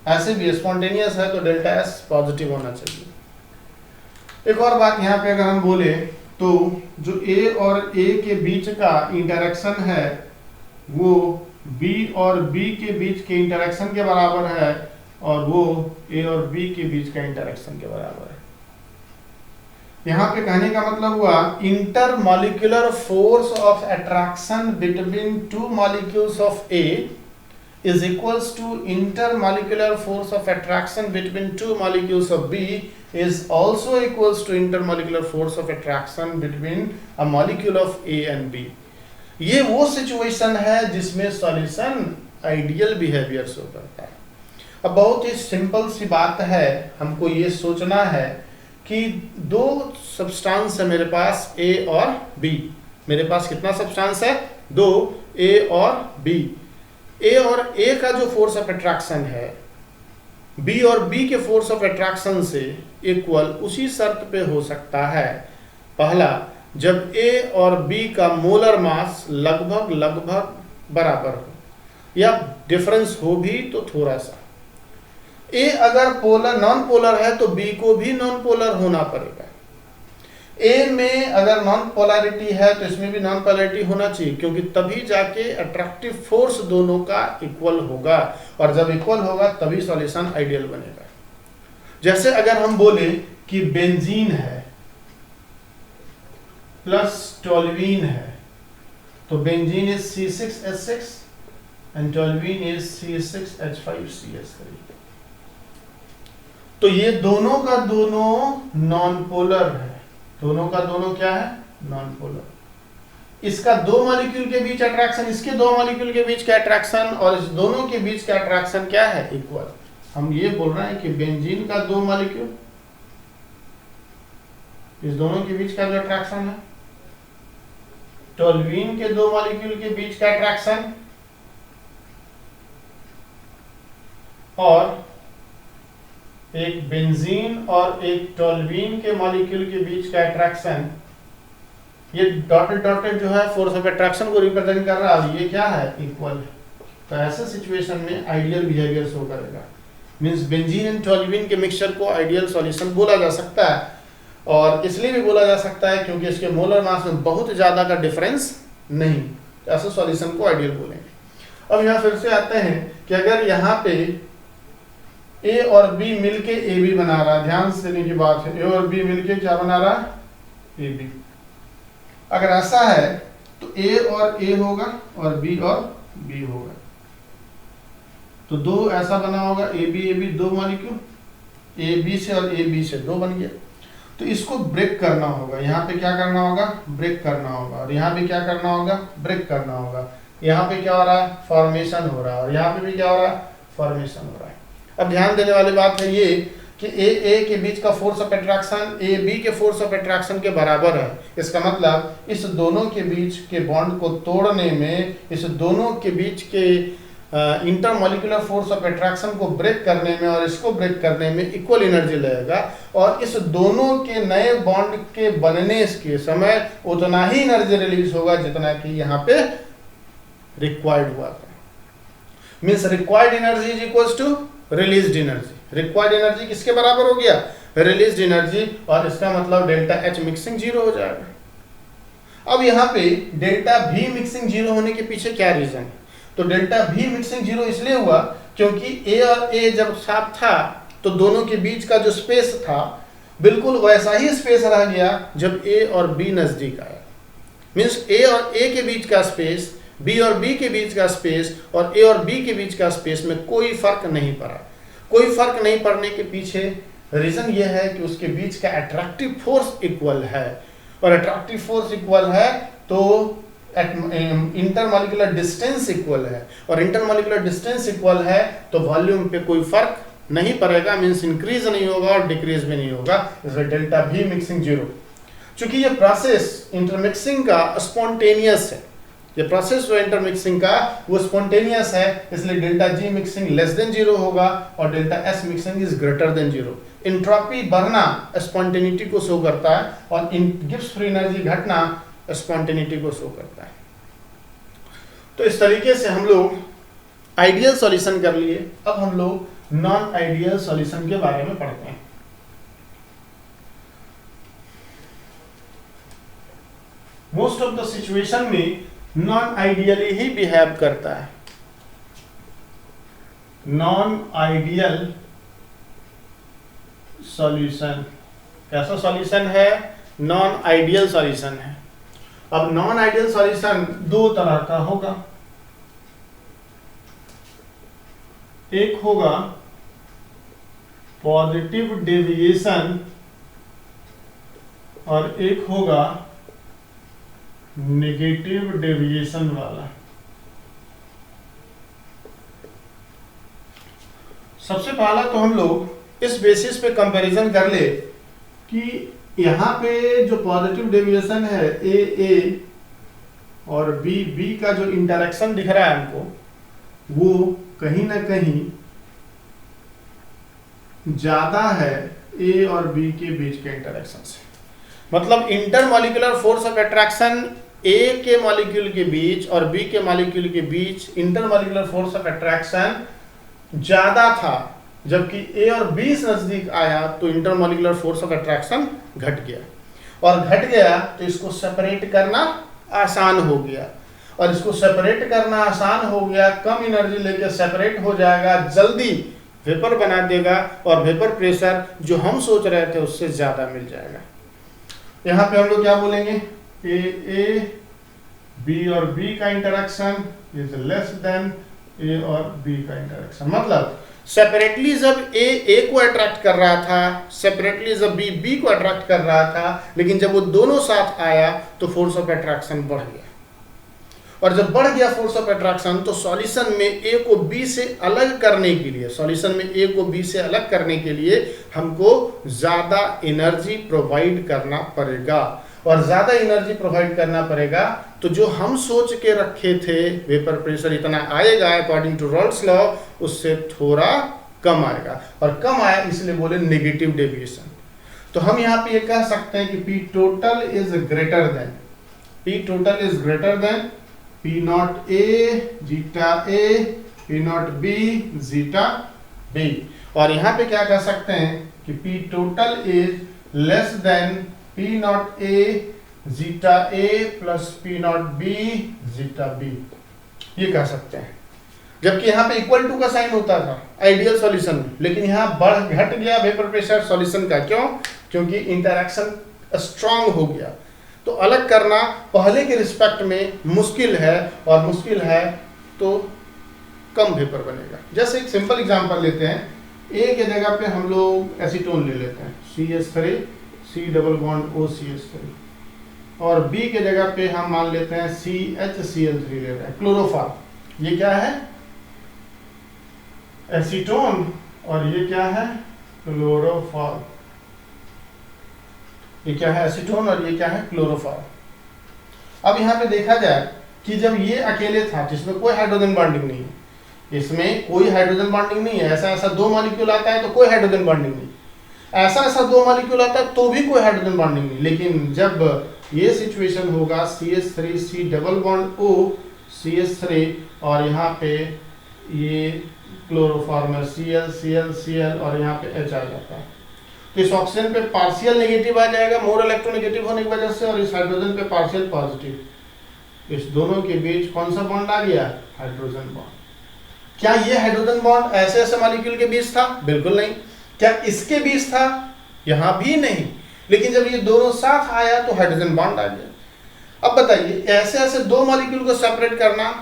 Speaker 1: ऐसे भी स्पॉन्टेनियस है तो डेल्टा एस पॉजिटिव होना चाहिए। एक और बात यहाँ पे अगर हम बोले तो जो A और A के बीच का इंटरेक्शन है वो B और B के बीच के इंटरेक्शन के बराबर है, और वो A और B के बीच का इंटरेक्शन के बराबर है। यहाँ पे कहने का मतलब हुआ inter molecular force of attraction between two molecules of A is equals to intermolecular force of attraction between two molecules of B is also equals to intermolecular force of attraction between a molecule of A and B। ये वो situation है जिसमें solution ideal behaviour show करता है। अब बहुत ही simple सी बात है, हमको ये सोचना है कि दो सब्सटेंस है मेरे पास A और B। मेरे पास कितना सब्सटेंस है? दो, A और B। A और A का जो फोर्स ऑफ अट्रैक्शन है B और B के फोर्स ऑफ अट्रैक्शन से इक्वल उसी शर्त पे हो सकता है। पहला, जब A और B का मोलर मास लगभग बराबर हो, या डिफरेंस हो भी तो थोड़ा सा। A अगर पोलर नॉन पोलर है तो B को भी नॉन पोलर होना पड़ेगा। A में अगर नॉन पोलैरिटी है तो इसमें भी नॉन पोलैरिटी होना चाहिए, क्योंकि तभी जाके अट्रैक्टिव फोर्स दोनों का इक्वल होगा, और जब इक्वल होगा तभी सॉल्यूशन आइडियल बनेगा। जैसे अगर हम बोले कि बेंजीन है प्लस टोल्यूइन है, तो benzene is C6H6 and toluene is C6H5CH3। तो ये दोनों का दोनों नॉन पोलर है। दोनों का दोनों क्या है? Non polar. इसका दो मॉलिक्यूल के बीच अट्रैक्शन, इसके दो मॉलिक्यूल के बीच का अट्रैक्शन, और इस दोनों के बीच का अट्रैक्शन क्या है? इक्वल। हम ये बोल रहे हैं कि बेंजीन का दो मॉलिक्यूल, इस दोनों के बीच का जो अट्रैक्शन है, टोल्यूइन के दो मॉलिक्यूल के बीच का अट्रैक्शन, और एक बेंजीन और एक टोल्यूइन के मॉलिक्यूल के बीच का अट्रैक्शन, ये डॉटेड जो है फोर्स ऑफ अट्रैक्शन को रिप्रेजेंट कर रहा है, ये क्या है? इक्वल है। तो ऐसे सिचुएशन में आइडियल बिहेवियर शो करेगा। मींस बेंजीन एंड टोल्यूइन के मिक्सचर को आइडियल सॉल्यूशन बोला जा सकता है, और इसलिए भी बोला जा सकता है क्योंकि इसके मोलर मास में बहुत ज्यादा का डिफरेंस नहीं, तो ऐसे सॉल्यूशन को आइडियल बोलेंगे। अब यहाँ फिर से आते हैं कि अगर यहाँ पे A और B मिलके AB बना रहा है, ध्यान से देने की बात है, A और B मिलके क्या बना रहा है? AB। अगर ऐसा है तो A और A होगा और B और B होगा, तो दो ऐसा बना होगा AB AB दो मॉलिक्यूल, ए बी से और ए बी से 2 बन गया। तो इसको ब्रेक करना होगा, यहाँ पे क्या करना होगा, ब्रेक करना होगा, और यहाँ पे क्या करना होगा, ब्रेक करना होगा। यहाँ पे क्या हो रहा है, फॉर्मेशन हो रहा है, और यहाँ पे भी क्या हो रहा है, फॉर्मेशन हो रहा है। अब ध्यान देने वाली बात है ये कि ए के बीच का force of attraction A B के फोर्स ऑफ अट्रैक्शन के बराबर है। इसका मतलब इस दोनों के बीच के बॉन्ड को तोड़ने में, इस दोनों के बीच के इंटरमॉलिक्यूलर फोर्स ऑफ अट्रैक्शन को ब्रेक करने में और इसको ब्रेक करने में इक्वल एनर्जी लगेगा, और इस दोनों के नए बॉन्ड के बनने के समय उतना ही एनर्जी रिलीज होगा जितना कि यहाँ पे रिक्वायर्ड हुआ था। Means required energy is equals to released energy. Required energy किसके बराबर हो गया, रिलीज्ड एनर्जी, और इसका मतलब डेल्टा एच मिक्सिंग 0 हो जाएगा। अब यहाँ पे डेल्टा भी मिक्सिंग 0 होने के पीछे क्या रीजन है, तो डेल्टा भी मिक्सिंग 0 इसलिए हुआ क्योंकि ए और ए जब साथ था तो दोनों के बीच का जो स्पेस था बिल्कुल वैसा ही स्पेस रह गया जब ए और बी नजदीक आया। मीन्स ए और ए के बीच का स्पेस, बी और बी के बीच का स्पेस और ए और बी के बीच का स्पेस में कोई फर्क नहीं पड़ा। कोई फर्क नहीं पड़ने के पीछे रीजन यह है कि उसके बीच का अट्रैक्टिव फोर्स इक्वल है, और अट्रैक्टिव फोर्स इक्वल है तो इंटरमॉलिक्यूलर डिस्टेंस इक्वल है, और इंटरमॉलिक्यूलर डिस्टेंस इक्वल है तो वॉल्यूम पे कोई फर्क नहीं पड़ेगा। मींस इंक्रीज नहीं होगा और डिक्रीज भी नहीं होगा, इसलिए डेल्टा भी मिक्सिंग 0। चूंकि ये प्रोसेस इंटरमिक्सिंग का स्पॉन्टेनियस है, ये प्रोसेस जो इंटरमिक्सिंग का वो स्पॉन्टेनियस है, इसलिए delta G mixing less than 0 होगा और delta S mixing is greater than 0। Entropy बढ़ना स्पॉन्टेनिटी को शो करता है और गिब्स फ्री एनर्जी घटना स्पॉन्टेनिटी को शो करता है। तो इस तरीके से हम लोग आइडियल सॉल्यूशन कर लिए। अब हम लोग नॉन आइडियल सॉल्यूशन के बारे में पढ़ते हैं। मोस्ट ऑफ द सिचुएशन में नॉन आइडियली ही बिहेव करता है। नॉन आइडियल सॉल्यूशन कैसा सॉल्यूशन है, नॉन आइडियल सॉल्यूशन है। अब नॉन आइडियल सॉल्यूशन 2 तरह का होगा, एक होगा पॉजिटिव डेविएशन और एक होगा नेगेटिव डेविएशन वाला। सबसे पहला तो हम लोग इस बेसिस पे कंपैरिजन कर ले कि यहाँ पे जो पॉजिटिव डेविएशन है ए और बी का जो इंटरेक्शन दिख रहा है हमको, वो कहीं ना कहीं ज्यादा है ए और बी के बीच के इंटरेक्शन से। मतलब इंटरमॉलिक्यूलर फोर्स ऑफ अट्रैक्शन ए के मॉलिक्यूल के बीच और बी के मॉलिक्यूल के बीच इंटरमॉलिक्यूलर फोर्स ऑफ अट्रैक्शन ज्यादा था, जबकि ए और बी से नजदीक आया तो इंटरमॉलिक्यूलर फोर्स ऑफ अट्रैक्शन घट गया, और घट गया तो इसको सेपरेट करना आसान हो गया, और इसको सेपरेट करना आसान हो गया, कम एनर्जी लेके सेपरेट हो जाएगा, जल्दी वेपर बना देगा, और वेपर प्रेशर जो हम सोच रहे थे उससे ज्यादा मिल जाएगा। यहाँ पे हम लोग क्या बोलेंगे, ए बी और बी का इंटरेक्शन इज लेस देन ए और बी का इंटरेक्शन। मतलब सेपरेटली जब ए को अट्रैक्ट कर रहा था, सेपरेटली जब बी को अट्रैक्ट कर रहा था, लेकिन जब वो दोनों साथ आया तो फोर्स ऑफ अट्रैक्शन बढ़ गया, और जब बढ़ गया फोर्स ऑफ अट्रैक्शन तो सॉल्यूशन में ए को बी से अलग करने के लिए, सॉल्यूशन में ए को बी से अलग करने के लिए हमको ज्यादा एनर्जी प्रोवाइड करना पड़ेगा, और ज्यादा एनर्जी प्रोवाइड करना पड़ेगा तो जो हम सोच के रखे थे वेपर प्रेशर इतना आएगा अकॉर्डिंग टू रॉल्स लॉ, उससे थोड़ा कम आएगा, और कम आया इसलिए बोले नेगेटिव डेविएशन। तो हम यहाँ पे ये कह सकते हैं कि P total is greater than P naught A zeta A P naught B zeta B, और यहाँ पे क्या कह सकते हैं कि P total is less than P naught A zeta A plus P naught B zeta B, ये कह सकते हैं। जबकि यहाँ पे इक्वल टू का साइन होता था आइडियल सॉल्यूशन में, लेकिन यहाँ घट गया वेपर प्रेशर सॉल्यूशन का। क्यों? क्योंकि इंटरेक्शन स्ट्रांग हो गया। तो अलग करना पहले के रिस्पेक्ट में मुश्किल है, और मुश्किल है तो कम वेपर बनेगा। जैसे एक सिंपल एग्जांपल लेते हैं ए के जगह पे हम लोग एसीटोन ले लेते हैं CH3 C double bond OCH3, और बी के जगह पे हम मान लेते हैं CHCl3 ले रहे हैं, क्लोरोफॉर्म। ये क्या है? एसीटोन, और ये क्या है? क्लोरोफॉर्म। ये क्या है? एसीटोन, और ये क्या है? क्लोरोफॉर्म। अब यहाँ पे देखा जाए कि जब ये अकेले था जिसमें कोई हाइड्रोजन बॉन्डिंग नहीं है, इसमें कोई हाइड्रोजन बॉन्डिंग नहीं है, ऐसा ऐसा दो मॉलिक्यूल आता है तो कोई हाइड्रोजन बॉन्डिंग नहीं, ऐसा ऐसा दो मॉलिक्यूल आता है तो भी कोई हाइड्रोजन बॉन्डिंग नहीं। लेकिन जब ये सिचुएशन होगा CH3 C double bond O CH3, और यहाँ पे ये क्लोरोफॉर्म है Cl और यहाँ पे H आ जाता है, तो इस ऑक्सीजन पे पार्शियल नेगेटिव आ जाएगा मोर इलेक्ट्रोनेगेटिव होने की वजह से, और इस हाइड्रोजन पे पार्शियल पॉजिटिव। इस दोनों के बीच कौन सा बॉन्ड आ गया? Hydrogen bond. क्या ये हाइड्रोजन बॉन्ड ऐसे ऐसे मॉलिक्यूल के बीच था? बिल्कुल नहीं। क्या इसके बीच था? यहां भी नहीं। लेकिन जब ये दोनों साथ आया तो हाइड्रोजन बॉन्ड आ गया। अब बताइए, ऐसे ऐसे दो मॉलिक्यूल को सेपरेट करना,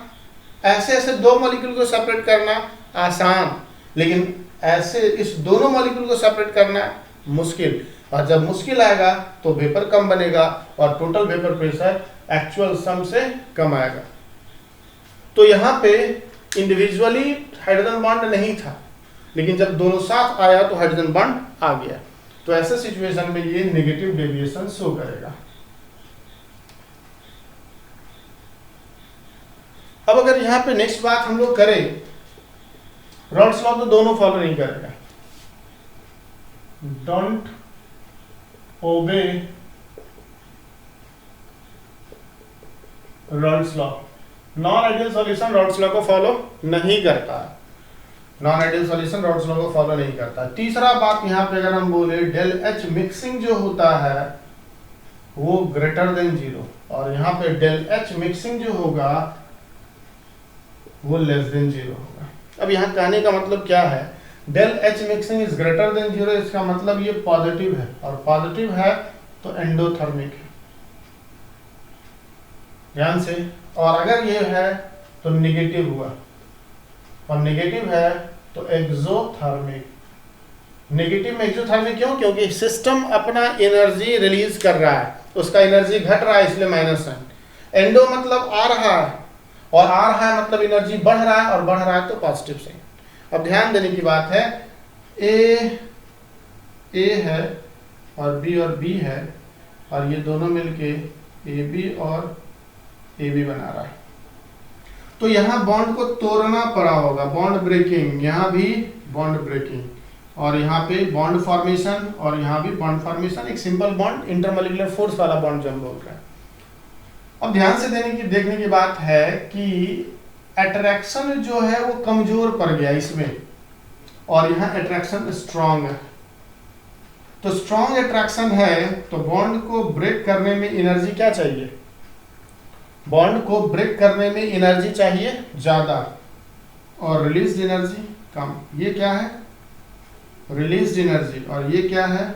Speaker 1: ऐसे ऐसे दो मॉलिक्यूल को सेपरेट करना आसान, लेकिन ऐसे इस दोनों मॉलिक्यूल को सेपरेट करना मुश्किल। और जब मुश्किल आएगा तो वेपर कम बनेगा और टोटल वेपर प्रेशर एक्चुअल सम से कम आएगा। तो यहाँ पे इंडिविजुअली हाइड्रोजन बॉन्ड नहीं था, लेकिन जब दोनों साथ आया तो हाइड्रोजन बॉन्ड आ गया। तो ऐसे सिचुएशन में ये नेगेटिव डेविएशन शो करेगा। अब अगर यहाँ पे नेक्स्ट बात हम लोग करें, रॉल्स लॉ तो दोनों फॉलो नहीं करेगा। डोंट ओबे Rawls law. Non ideal solution Rawls law को फॉलो नहीं करता। Non ideal solution Rawls law को फॉलो नहीं करता। तीसरा बात यहाँ पे अगर हम बोले, डेल एच मिक्सिंग जो होता है वो ग्रेटर देन 0, और यहाँ पे डेल एच मिक्सिंग जो होगा वो लेस देन 0 होगा। अब यहाँ कहने का मतलब क्या है? Del H mixing is greater than 0, इसका मतलब ये पॉजिटिव है, और पॉजिटिव है तो एंडोथर्मिक है, ध्यान से। और अगर ये है तो नेगेटिव हुआ, और नेगेटिव है तो एक्सोथर्मिक। नेगेटिव में एक्सोथर्मिक क्यों? क्योंकि सिस्टम अपना एनर्जी रिलीज कर रहा है, उसका एनर्जी घट रहा है, इसलिए माइनस है। एंडो मतलब आ रहा है, और आ रहा है मतलब एनर्जी बढ़ रहा है, और बढ़ रहा है तो पॉजिटिव साइन। अब ध्यान देने की बात है, ए है और बी है, और ये दोनों मिलके AB और AB बना रहा है। तो यहाँ बॉन्ड को तोड़ना पड़ा होगा, बॉन्ड ब्रेकिंग, यहाँ भी बॉन्ड ब्रेकिंग, और यहाँ पे बॉन्ड फॉर्मेशन, और यहाँ भी बॉन्ड फॉर्मेशन, एक सिंपल बॉन्ड, इंटरमॉलिक्यूलर फोर्स वाला बॉन्ड जो हम बोल रहे हैं। अब ध्यान से देखने की बात है कि अट्रैक्शन जो है वो कमजोर पड़ गया इसमें, और यहाँ अट्रैक्शन स्ट्रांग है। तो स्ट्रांग अट्रैक्शन है तो बॉन्ड को ब्रेक करने में एनर्जी क्या चाहिए? बॉन्ड को ब्रेक करने में एनर्जी चाहिए ज्यादा, और रिलीज एनर्जी कम। ये क्या है? रिलीज एनर्जी, और ये क्या है?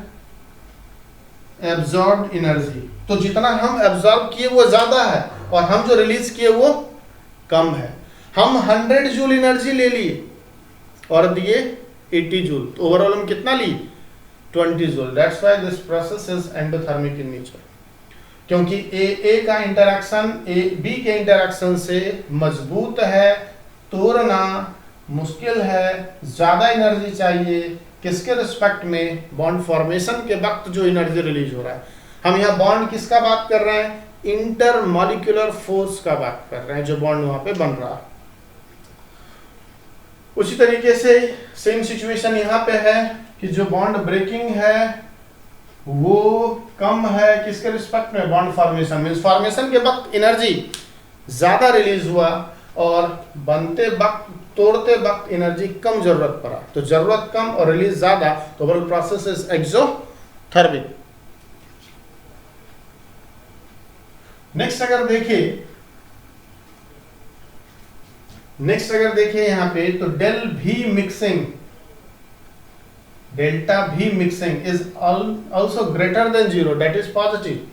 Speaker 1: Absorb energy. तो जितना हम एब्जॉर्ब किए वो ज्यादा है, और हम जो रिलीज किए वो कम है। हम 100 जूल एनर्जी ले लिए और दिए 80 जूल, तो ओवरऑल हम कितना लिए? 20 joule. That's why this process is endothermic in nature, क्योंकि ए का इंटरैक्शन बी के इंटरैक्शन से मजबूत है, तोड़ना मुश्किल है, ज्यादा एनर्जी चाहिए। किसके रिस्पेक्ट में? बॉन्ड फॉर्मेशन के वक्त जो एनर्जी रिलीज हो रहा है। हम यहाँ बॉन्ड किसका बात कर रहे हैं? इंटरमॉलिक्यूलर फोर्स का बात कर रहे हैं, जो बॉन्ड वहां पे बन रहा है। उसी तरीके से सेम सिचुएशन यहाँ पे है कि जो बॉन्ड ब्रेकिंग है वो कम है, किसके रिस्पेक्ट में? Bond formation. मींस फॉर्मेशन के वक्त एनर्जी ज्यादा रिलीज हुआ, और बनते वक्त, तोड़ते वक्त एनर्जी कम जरूरत पड़ा। तो जरूरत कम और रिलीज ज्यादा, तो overall process is exothermic. Next अगर देखिए यहाँ पे, तो डेल भी मिक्सिंग, डेल्टा भी mixing is also greater than 0, that is positive,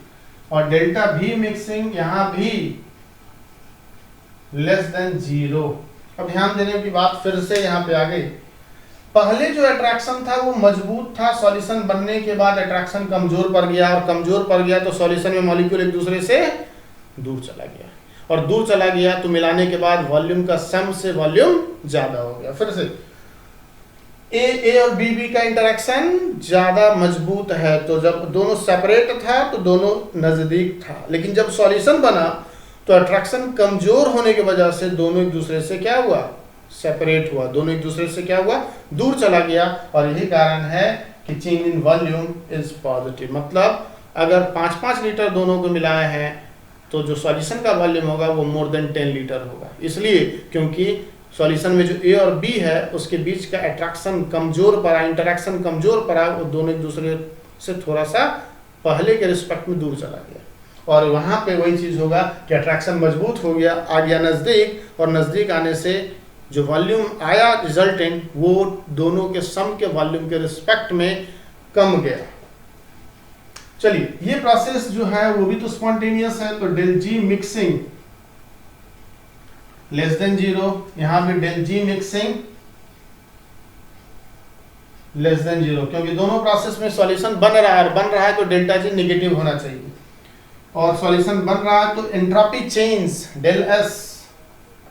Speaker 1: और डेल्टा भी मिक्सिंग यहां भी लेस देन 0। अब ध्यान देने की बात फिर से यहाँ पे आ गई, पहले जो अट्रैक्शन था वो मजबूत था, सॉल्यूशन बनने के बाद अट्रैक्शन कमजोर पड़ गया, और कमजोर पड़ गया तो सॉल्यूशन में मॉलिक्यूल एक दूसरे से दूर चला गया, और दूर चला गया तो मिलाने के बाद वॉल्यूम का सम से वॉल्यूम ज्यादा हो गया। फिर से ए और बी का इंटरेक्शन ज्यादा मजबूत है, तो जब दोनों सेपरेट था तो दोनों नजदीक था, लेकिन जब सॉल्यूशन बना तो अट्रैक्शन कमजोर होने की वजह से दोनों एक दूसरे से क्या हुआ, सेपरेट हुआ, दोनों एक दूसरे से क्या हुआ, दूर चला गया, और यही कारण है कि change in volume is positive. मतलब अगर 5-5 लीटर दोनों को मिलाए हैं तो जो सॉल्यूशन का वॉल्यूम होगा वो मोर देन 10 लीटर होगा, इसलिए क्योंकि सॉल्यूशन में जो ए और बी है उसके बीच का अट्रैक्शन कमजोर पड़ा, इंटरेक्शन कमजोर पड़ा, वो दोनों एक दूसरे से थोड़ा सा पहले के रिस्पेक्ट में दूर चला गया, और वहां पे वही चीज होगा कि अट्रैक्शन मजबूत हो गया, आ गया नजदीक, और नजदीक आने से जो वॉल्यूम आया रिजल्टेंट वो दोनों के सम के वॉल्यूम के रिस्पेक्ट में कम गया। चलिए ये प्रोसेस जो है वो भी तो स्पॉन्टेनियस है, तो डेल जी मिक्सिंग लेस देन 0, यहां भी डेल जी मिक्सिंग लेस देन 0, क्योंकि दोनों प्रोसेस में सॉल्यूशन बन रहा है तो डेल्टा जी नेगेटिव होना चाहिए, और सॉल्यूशन बन रहा है तो entropy change del S,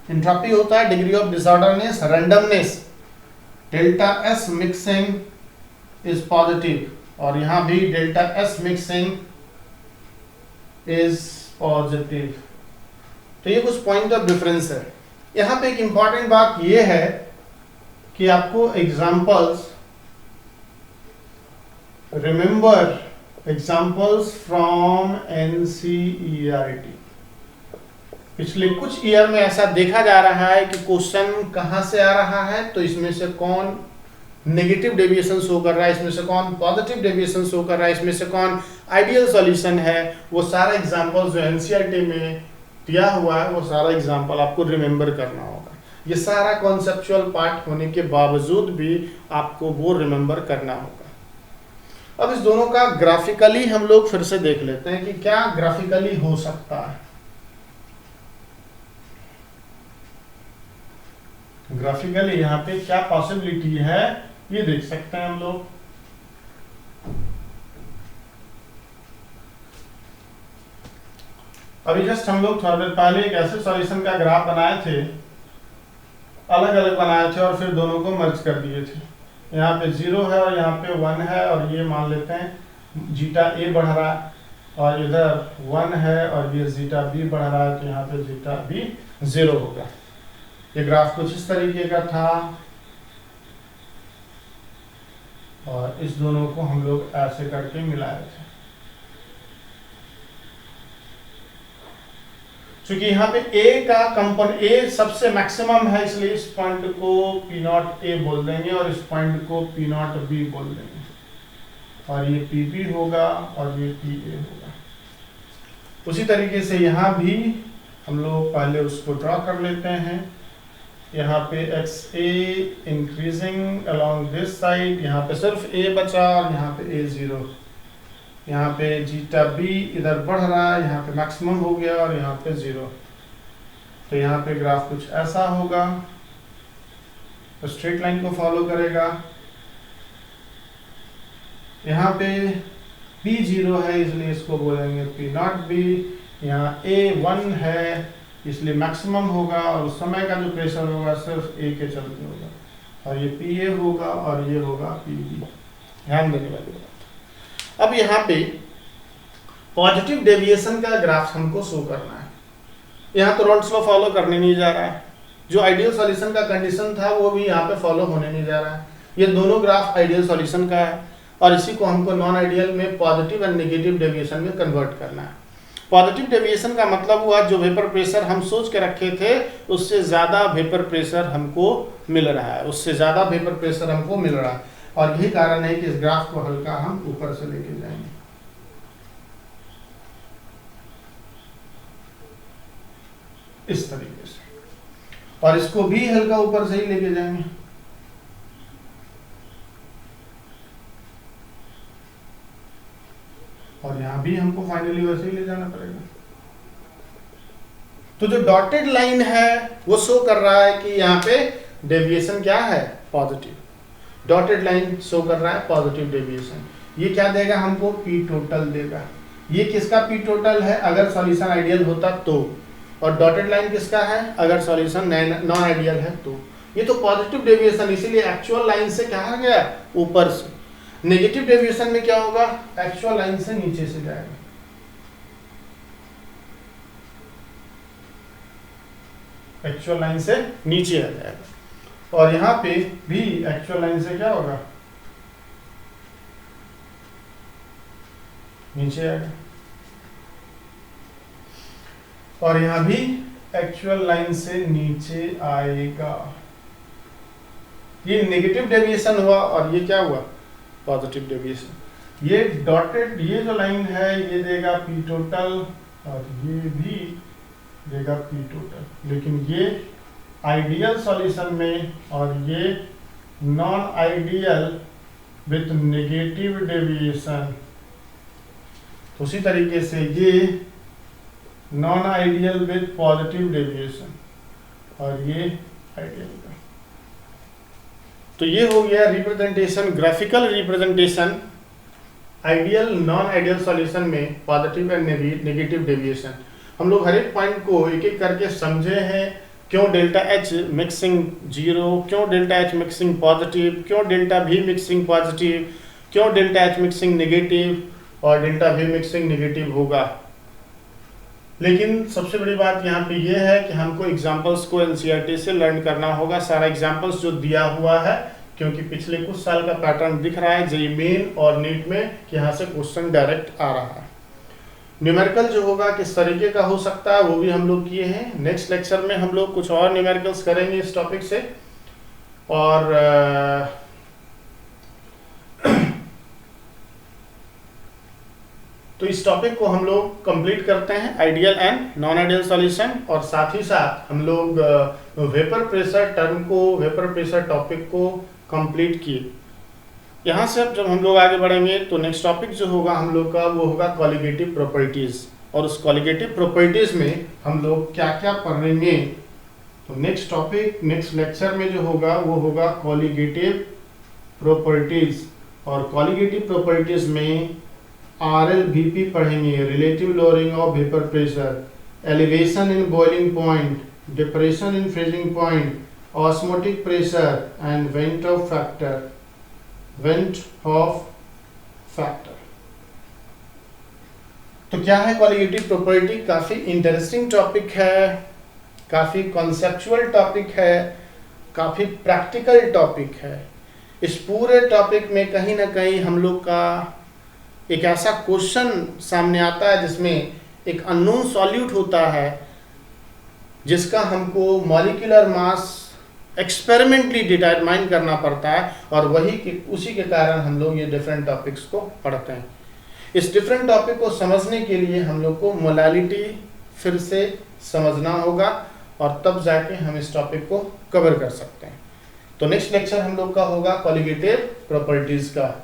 Speaker 1: entropy होता है degree of disorderness, randomness, delta S mixing is positive, और यहां भी delta S mixing is positive. तो ये कुछ पॉइंट ऑफ डिफरेंस है। यहां पे एक इंपॉर्टेंट बात ये है कि आपको examples remember, examples from NCERT. पिछले कुछ ईयर में ऐसा देखा जा रहा है कि क्वेश्चन कहां से आ रहा है, तो इसमें से कौन नेगेटिव डेविएशन शो कर रहा है, इसमें से कौन पॉजिटिव डेविएशन शो कर रहा है, इसमें से कौन आइडियल सॉल्यूशन है, वो सारा एग्जांपल जो एनसीईआरटी में दिया हुआ है वो सारा एग्जांपल आपको रिमेंबर करना होगा। ये सारा कॉन्सेप्चुअल पार्ट होने के बावजूद भी आपको वो रिमेंबर करना होगा। अब इस दोनों का ग्राफिकली हम लोग फिर से देख लेते हैं कि क्या ग्राफिकली हो सकता है। ग्राफिकली यहाँ पे क्या पॉसिबिलिटी है ये देख सकते हैं हम लोग। अभी जस्ट हम लोग थोड़ा देर पहले एक ऐसे सॉल्यूशन का ग्राफ बनाए थे, अलग अलग बनाए थे और फिर दोनों को मर्ज कर दिए थे। यहाँ पे 0 है और यहाँ पे 1 है, और ये मान लेते हैं जीटा ए बढ़ रहा है, और इधर 1 है और ये जीटा बी बढ़ रहा है, तो यहाँ पे जीटा बी 0 होगा। ये ग्राफ कुछ इस तरीके का था, और इस दोनों को हम लोग ऐसे करके मिलाए थे। क्योंकि यहाँ पे A का कंपोनेंट A सबसे मैक्सिमम है, इसलिए इस पॉइंट को P नॉट A बोल देंगे और इस पॉइंट को P नॉट B बोल देंगे, और ये PP होगा और ये PA होगा। उसी तरीके से यहाँ भी हम लोग पहले उसको ड्रॉ कर लेते हैं। यहाँ पे XA increasing along this side, यहाँ पे सिर्फ A बचा और यहाँ पे A 0। यहाँ पे जीटा बी इधर बढ़ रहा है, यहाँ पे मैक्सिमम हो गया और यहाँ पे 0। तो यहाँ पे ग्राफ कुछ ऐसा होगा, तो स्ट्रेट लाइन को फॉलो करेगा। यहाँ पे P 0 है इसलिए इसको बोलेंगे P नॉट B। यहाँ A 1 है इसलिए मैक्सिमम होगा, और उस समय का जो प्रेशर होगा सिर्फ A के चलते होगा, और ये PA होगा और ये होगा PB। ध्यान देने वाली बात। अब यहाँ पे पॉजिटिव डेविएशन का ग्राफ हमको शो करना है। यहाँ तो रोल्स लॉ फॉलो करने नहीं जा रहा है, जो आइडियल सॉल्यूशन का कंडीशन था वो भी यहाँ पे फॉलो होने नहीं जा रहा है। ये दोनों ग्राफ आइडियल सॉल्यूशन का है, और इसी को हमको नॉन आइडियल में पॉजिटिव एंड नेगेटिव डेविएशन में कन्वर्ट करना है। पॉजिटिव डेविएशन का मतलब हुआ जो वेपर प्रेशर हम सोच के रखे थे उससे ज्यादा वेपर प्रेशर हमको मिल रहा है, उससे ज्यादा वेपर प्रेशर हमको मिल रहा है, और यही कारण है कि इस ग्राफ को हल्का हम ऊपर से लेके जाएंगे। इस तरीके से, और इसको भी हल्का ऊपर से ही लेके जाएंगे। और यहां भी हमको फाइनली वैसे ही ले जाना पड़ेगा। तो जो डॉटेड लाइन है वो शो कर रहा है कि यहाँ पे डेविएशन क्या है, पॉजिटिव। डॉटेड लाइन शो कर रहा है पॉजिटिव डेविएशन। ये क्या देगा हमको, पी टोटल देगा। ये किसका पी टोटल है, अगर सॉल्यूशन आइडियल होता तो, और डॉटेड लाइन किसका है, अगर सॉल्यूशन नॉन आइडियल है तो। ये तो पॉजिटिव डेविएशन, इसीलिए एक्चुअल लाइन से क्या आ गया, ऊपर से। नेगेटिव डेविएशन में क्या होगा, एक्चुअल लाइन से नीचे से जाएगा। एक्चुअल लाइन से नीचे आ जाएगा, और यहां पे भी एक्चुअल लाइन से क्या होगा, नीचे आएगा, और यहां भी एक्चुअल लाइन से नीचे आएगा। ये नेगेटिव डेविएशन हुआ, और ये क्या हुआ, पॉजिटिव डेविएशन। ये डॉटेड, ये जो लाइन है ये देगा पी टोटल, और ये भी देगा पी टोटल। लेकिन ये आइडियल सॉल्यूशन में, और ये non ideal with negative deviation. उसी तरीके से ये non ideal with positive deviation, और ये आइडियल का। तो ये हो गया representation, graphical representation ideal non ideal solution में पॉजिटिव एंड नेगेटिव डेविएशन। हम लोग हर एक पॉइंट को एक एक करके समझे हैं, क्यों डेल्टा एच मिक्सिंग 0, क्यों डेल्टा एच मिक्सिंग पॉजिटिव, क्यों डेल्टा भी मिक्सिंग पॉजिटिव, क्यों डेल्टा एच मिक्सिंग नेगेटिव, और डेल्टा भी मिक्सिंग नेगेटिव होगा। लेकिन सबसे बड़ी बात यहाँ पे ये है कि हमको एग्जाम्पल्स को एनसीईआरटी से लर्न करना होगा, सारा एग्जाम्पल्स जो दिया हुआ है, क्योंकि पिछले कुछ साल का पैटर्न दिख रहा है जेईई मेन और नीट में कि यहाँ से क्वेश्चन डायरेक्ट आ रहा है। न्यूमेरिकल जो होगा किस तरीके का हो सकता है वो भी हम लोग किए हैं। नेक्स्ट लेक्चर में हम लोग कुछ और न्यूमेरिकल्स करेंगे इस टॉपिक से, और तो इस टॉपिक को हम लोग कंप्लीट करते हैं, ideal and non ideal solution, और साथ ही साथ हम लोग वेपर प्रेशर टर्म को, वेपर प्रेशर टॉपिक को कंप्लीट किए। यहाँ से अब जब हम लोग आगे बढ़ेंगे तो नेक्स्ट टॉपिक जो होगा हम लोग का वो होगा कॉलिगेटिव प्रॉपर्टीज, और उस कॉलिगेटिव प्रॉपर्टीज में हम लोग क्या क्या पढ़ेंगे। तो नेक्स्ट टॉपिक नेक्स्ट लेक्चर में जो होगा वो होगा कॉलिगेटिव प्रॉपर्टीज, और कॉलिगेटिव प्रॉपर्टीज में RLVP पढ़ेंगे, relative lowering of vapour pressure, elevation in boiling point, depression in freezing point, osmotic pressure and went of factor, went of factor. तो क्या है कॉलिगेटिव प्रॉपर्टी, काफी इंटरेस्टिंग टॉपिक है, काफी conceptual topic है, काफी प्रैक्टिकल टॉपिक है। इस पूरे टॉपिक में कहीं ना कहीं हम लोग का एक ऐसा क्वेश्चन सामने आता है जिसमें एक अननोन सॉल्यूट होता है, जिसका हमको मॉलिक्यूलर मास एक्सपेरिमेंटली डिटरमाइन करना पड़ता है, और उसी के कारण हम लोग ये डिफरेंट टॉपिक्स को पढ़ते हैं। इस डिफरेंट टॉपिक को समझने के लिए हम लोग को मोलालिटी फिर से समझना होगा, और तब जाके हम इस टॉपिक को कवर कर सकते हैं। तो नेक्स्ट लेक्चर हम लोग का होगा कॉलिगेटिव प्रॉपर्टीज का।